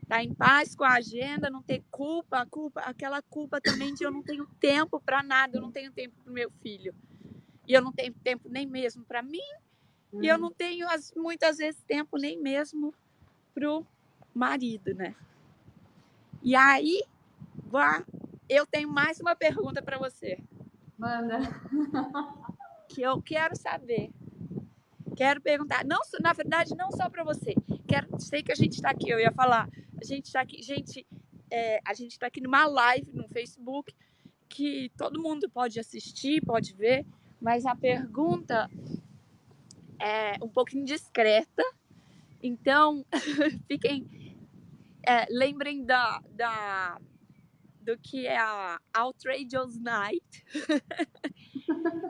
Estar em paz com a agenda, não ter culpa, aquela culpa também de eu não tenho tempo para nada, eu não tenho tempo para o meu filho. E eu não tenho tempo nem mesmo para mim, e eu não tenho muitas vezes tempo nem mesmo pro marido, né? E aí, eu tenho mais uma pergunta para você. Manda. Que eu quero saber. Quero perguntar, não, na verdade, não só para você. Sei que a gente está aqui, eu ia falar. A gente está aqui, a gente está aqui numa live no Facebook que todo mundo pode assistir, pode ver, mas a pergunta é um pouco indiscreta. Então, lembrem do que é a Outrageous Night.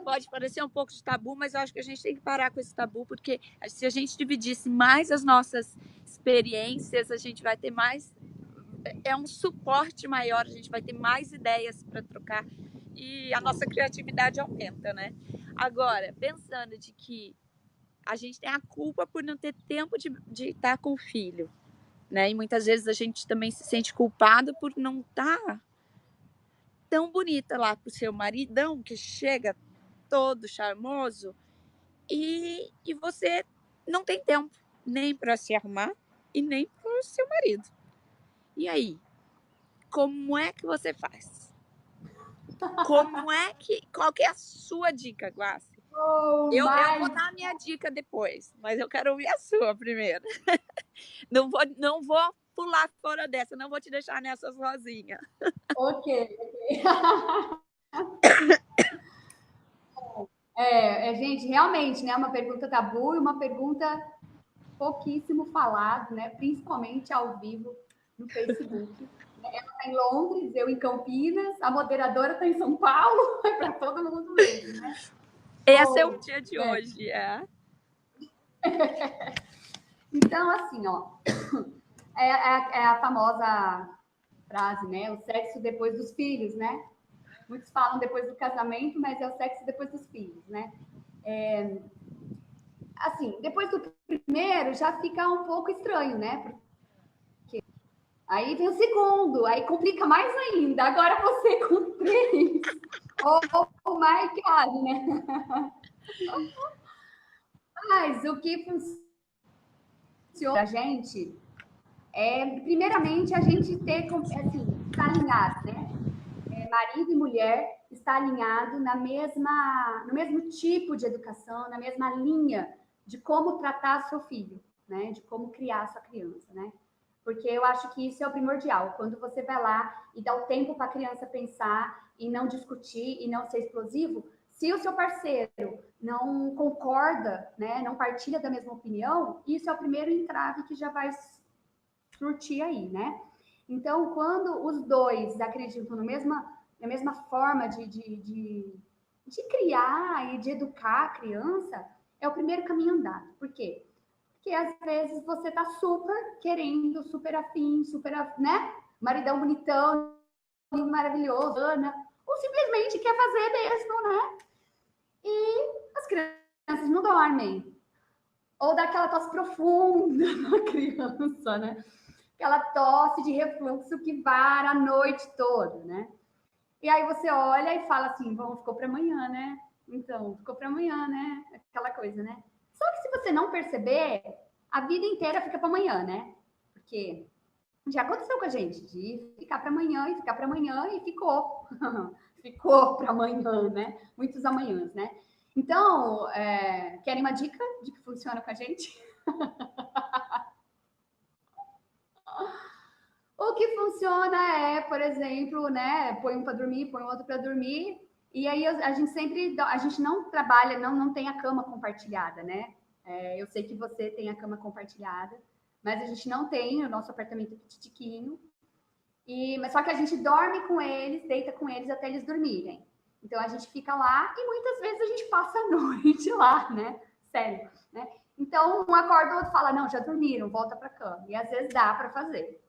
Pode parecer um pouco de tabu, mas eu acho que a gente tem que parar com esse tabu, porque se a gente dividisse mais as nossas experiências, a gente vai ter mais... É um suporte maior, a gente vai ter mais ideias para trocar e a nossa criatividade aumenta, né? Agora, pensando de que a gente tem a culpa por não ter tempo de estar com o filho, né? E muitas vezes a gente também se sente culpado por não estar tão bonita lá pro seu maridão, que chega todo charmoso, e você não tem tempo nem para se arrumar e nem para o seu marido. E aí? Como é que você faz? Qual que é a sua dica, Guace? Eu vou dar a minha dica depois, mas eu quero ouvir a sua primeiro. Não vou pular fora dessa, não vou te deixar nessa sozinha. Ok. Gente, realmente, né? Uma pergunta tabu e uma pergunta pouquíssimo falada, né? Principalmente ao vivo no Facebook. Ela está em Londres, eu em Campinas, a moderadora está em São Paulo, é para todo mundo mesmo, né? Esse é o dia de hoje, Então, assim, ó, é a famosa frase, né? O sexo depois dos filhos, né? Muitos falam depois do casamento, mas é o sexo depois dos filhos, né? Assim, depois do primeiro já fica um pouco estranho, né? Porque aí vem o segundo, aí complica mais ainda. Agora você com 3, oh my God, né? Mas o que funciona a gente primeiramente, a gente ter, assim, estar alinhado, né? Marido e mulher estar alinhado no mesmo tipo de educação, na mesma linha de como tratar seu filho, né? De como criar sua criança, né? Porque eu acho que isso é o primordial. Quando você vai lá e dá o tempo para a criança pensar e não discutir e não ser explosivo, se o seu parceiro não concorda, né, não partilha da mesma opinião, isso é o primeiro entrave que já vai surtir aí, né? Então, quando os dois acreditam na mesma forma de criar e de educar a criança, é o primeiro caminho andado. Por quê? Porque às vezes você tá super querendo, super afim, né? Maridão bonitão, maravilhoso, Ana, ou simplesmente quer fazer mesmo, né? E as crianças não dormem. Ou dá aquela tosse profunda na criança, né? Aquela tosse de refluxo que vara a noite toda, né? E aí você olha e fala assim, bom, ficou para amanhã, né? Então, ficou para amanhã, né? Aquela coisa, né? Só que se você não perceber, a vida inteira fica para amanhã, né? Porque já aconteceu com a gente, de ficar para amanhã e ficar para amanhã e ficou. Ficou para amanhã, né? Muitos amanhãs, né? Então, querem uma dica de que funciona com a gente? O que funciona é, por exemplo, né, põe um para dormir, põe outro para dormir, e aí a gente não trabalha, não tem a cama compartilhada, né? Eu sei que você tem a cama compartilhada, mas a gente não tem, o nosso apartamento é petitiquinho, mas só que a gente dorme com eles, deita com eles até eles dormirem. Então a gente fica lá e muitas vezes a gente passa a noite lá, né? Sério, né? Então um acorda, o outro fala, não, já dormiram, volta para cama. E às vezes dá para fazer.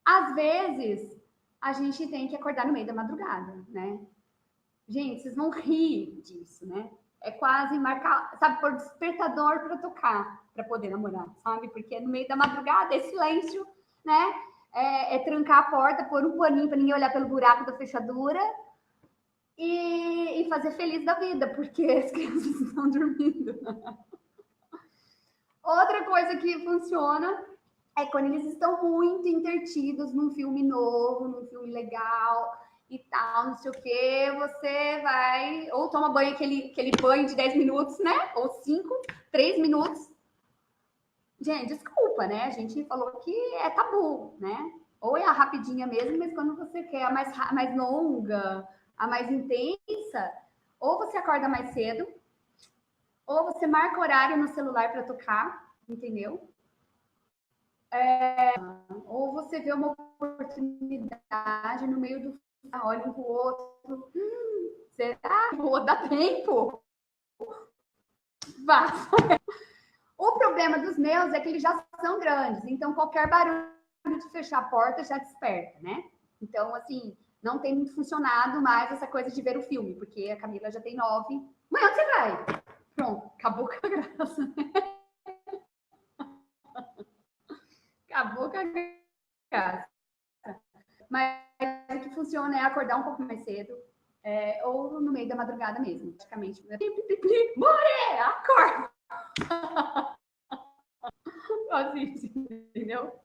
Às vezes, a gente tem que acordar no meio da madrugada, né? Gente, vocês vão rir disso, né? É quase marcar, sabe, pôr despertador para tocar, para poder namorar, sabe? Porque no meio da madrugada é silêncio, né? É trancar a porta, pôr um paninho para ninguém olhar pelo buraco da fechadura e fazer feliz da vida, porque as crianças estão dormindo. Outra coisa que funciona é quando eles estão muito intertidos num filme novo, num filme legal e tal, não sei o que, você vai ou toma banho, aquele banho de 10 minutos, né? Ou 5, 3 minutos. Gente, desculpa, né? A gente falou que é tabu, né? Ou é a rapidinha mesmo, mas quando você quer a mais longa, a mais intensa, ou você acorda mais cedo, ou você marca horário no celular para tocar, entendeu? Ou você vê uma oportunidade no meio do olha um pro outro, Será? Vou dar tempo? Vai. O problema dos meus é que eles já são grandes, então qualquer barulho de fechar a porta já desperta, né? Então, assim, não tem muito funcionado mais essa coisa de ver o filme, porque a Camila já tem 9. Mãe, onde você vai? Pronto, acabou com a graça. Acabou com a graça. Mas o que funciona é acordar um pouco mais cedo, ou no meio da madrugada mesmo, praticamente. More, acorda! Assim, entendeu?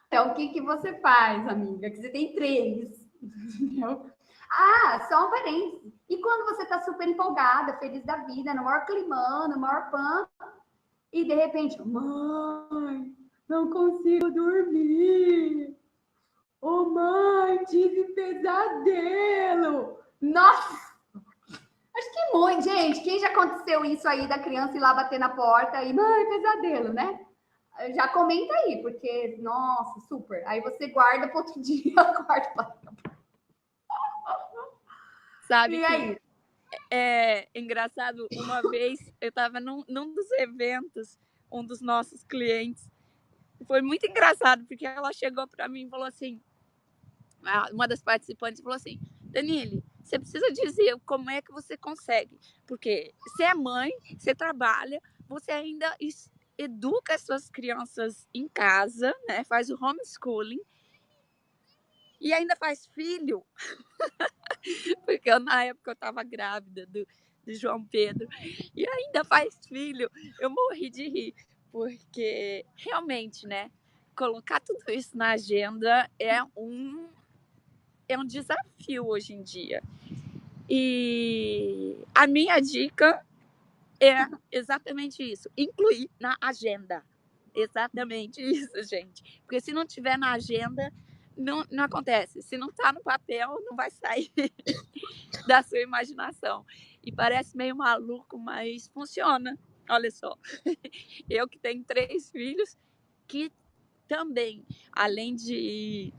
Então, o que você faz, amiga? Que você tem 3, entendeu? Ah, só um parênteses. E quando você tá super empolgada, feliz da vida, no maior climão, no maior pan, e de repente, mãe, não consigo dormir. Ô, mãe, tive pesadelo. Nossa! Acho que muito, gente. Quem já aconteceu isso aí da criança ir lá bater na porta e, mãe, pesadelo, né? Já comenta aí, porque, nossa, super. Aí você guarda para outro dia, acorda. Sabe E que aí? é engraçado, uma vez eu estava num dos eventos, um dos nossos clientes. Foi muito engraçado, porque ela chegou para mim e falou assim, uma das participantes falou assim, Danile, você precisa dizer como é que você consegue, porque você é mãe, você trabalha, você ainda educa as suas crianças em casa, né? Faz o homeschooling e ainda faz filho, porque na época eu estava grávida do João Pedro, e ainda faz filho. Eu morri de rir, porque realmente, né? Colocar tudo isso na agenda é um desafio hoje em dia. E a minha dica é exatamente isso, incluir na agenda. Exatamente isso, gente. Porque se não tiver na agenda, não acontece. Se não está no papel, não vai sair da sua imaginação. E parece meio maluco, mas funciona. Olha só. Eu que tenho 3 filhos, que também, além de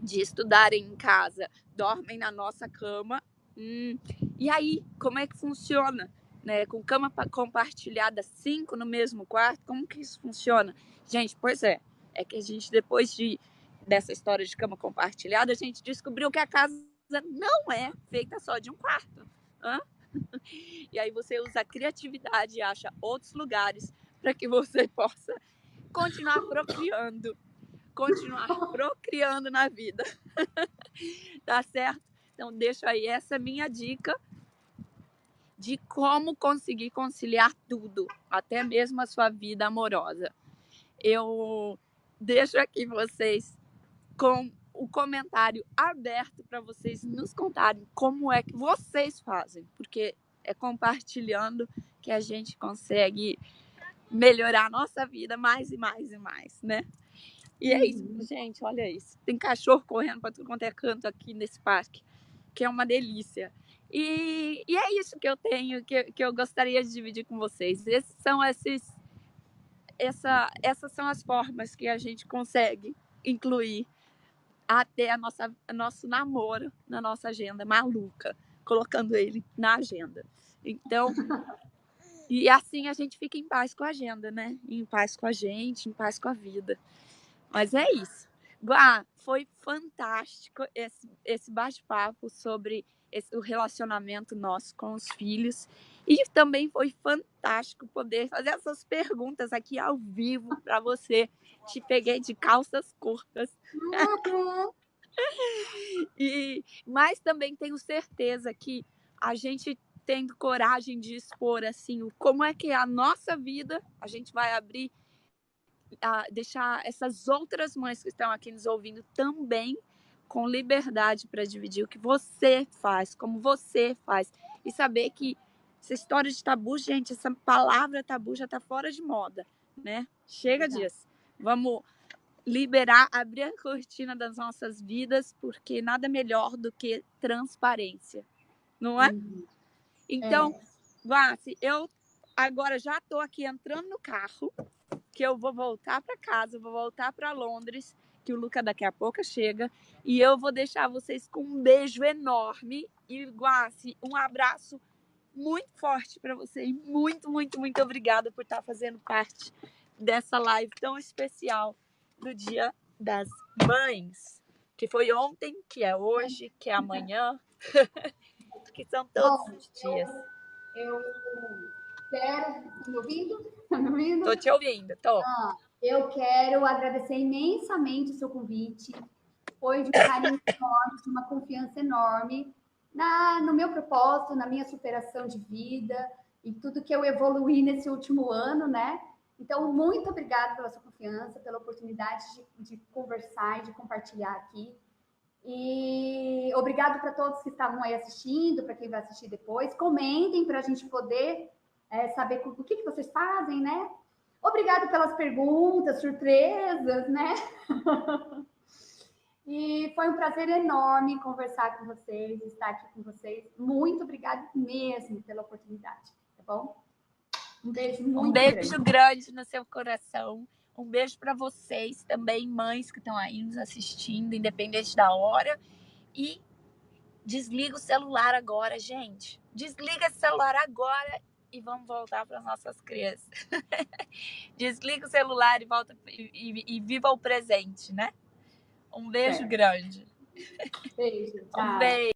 estudarem em casa, dormem na nossa cama. E aí, como é que funciona? Né? Com cama compartilhada, 5 no mesmo quarto, como que isso funciona? Gente, pois é que a gente, depois dessa história de cama compartilhada, a gente descobriu que a casa não é feita só de um quarto. E aí você usa a criatividade e acha outros lugares para que você possa continuar procriando na vida. Tá certo? Então, deixo aí essa minha dica de como conseguir conciliar tudo, até mesmo a sua vida amorosa. Eu deixo aqui vocês com o comentário aberto para vocês nos contarem como é que vocês fazem, porque é compartilhando que a gente consegue melhorar a nossa vida mais e mais e mais, né? E é isso, gente, olha isso. Tem cachorro correndo para tudo quanto é canto aqui nesse parque, que é uma delícia. E é isso que eu tenho, que eu gostaria de dividir com vocês. Essas são as formas que a gente consegue incluir até nosso namoro na nossa agenda maluca, colocando ele na agenda. Então, e assim a gente fica em paz com a agenda, né? Em paz com a gente, em paz com a vida. Mas é isso. Guá, foi fantástico esse bate-papo sobre o relacionamento nosso com os filhos. E também foi fantástico poder fazer essas perguntas aqui ao vivo para você. Te peguei de calças curtas. Mas também tenho certeza que a gente tendo coragem de expor assim, como é que é a nossa vida, a gente vai abrir, deixar essas outras mães que estão aqui nos ouvindo também com liberdade para dividir o que você faz, como você faz. E saber que essa história de tabu, gente, essa palavra tabu já está fora de moda, né? Chega disso. Vamos liberar, abrir a cortina das nossas vidas, porque nada melhor do que transparência, não é? Então, Vassi, eu agora já estou aqui entrando no carro, que eu vou voltar para casa, vou voltar para Londres, que o Luca daqui a pouco chega, e eu vou deixar vocês com um beijo enorme E Guaci, um abraço muito forte para você e muito, muito, muito obrigada por estar fazendo parte dessa live tão especial do Dia das Mães, que foi ontem, que é hoje, que é amanhã, que são todos os dias. Eu quero... Tá me ouvindo? Tá me ouvindo? Tô te ouvindo, tô. Eu quero agradecer imensamente o seu convite. Foi de um carinho enorme, de uma confiança enorme no meu propósito, na minha superação de vida e tudo que eu evoluí nesse último ano, né? Então, muito obrigada pela sua confiança, pela oportunidade de conversar e de compartilhar aqui. E obrigado para todos que estavam aí assistindo, para quem vai assistir depois. Comentem para a gente poder saber o que vocês fazem, né? Obrigado pelas perguntas, surpresas, né? E foi um prazer enorme conversar com vocês, estar aqui com vocês. Muito obrigada mesmo pela oportunidade, tá bom? Um beijo muito grande no seu coração. Um beijo para vocês também, mães que estão aí nos assistindo, independente da hora. E desliga o celular agora, gente. Desliga o celular agora e vamos voltar para as nossas crianças. Desliga o celular e volta e viva o presente, né? Um beijo grande. beijo. Tchau. Um beijo.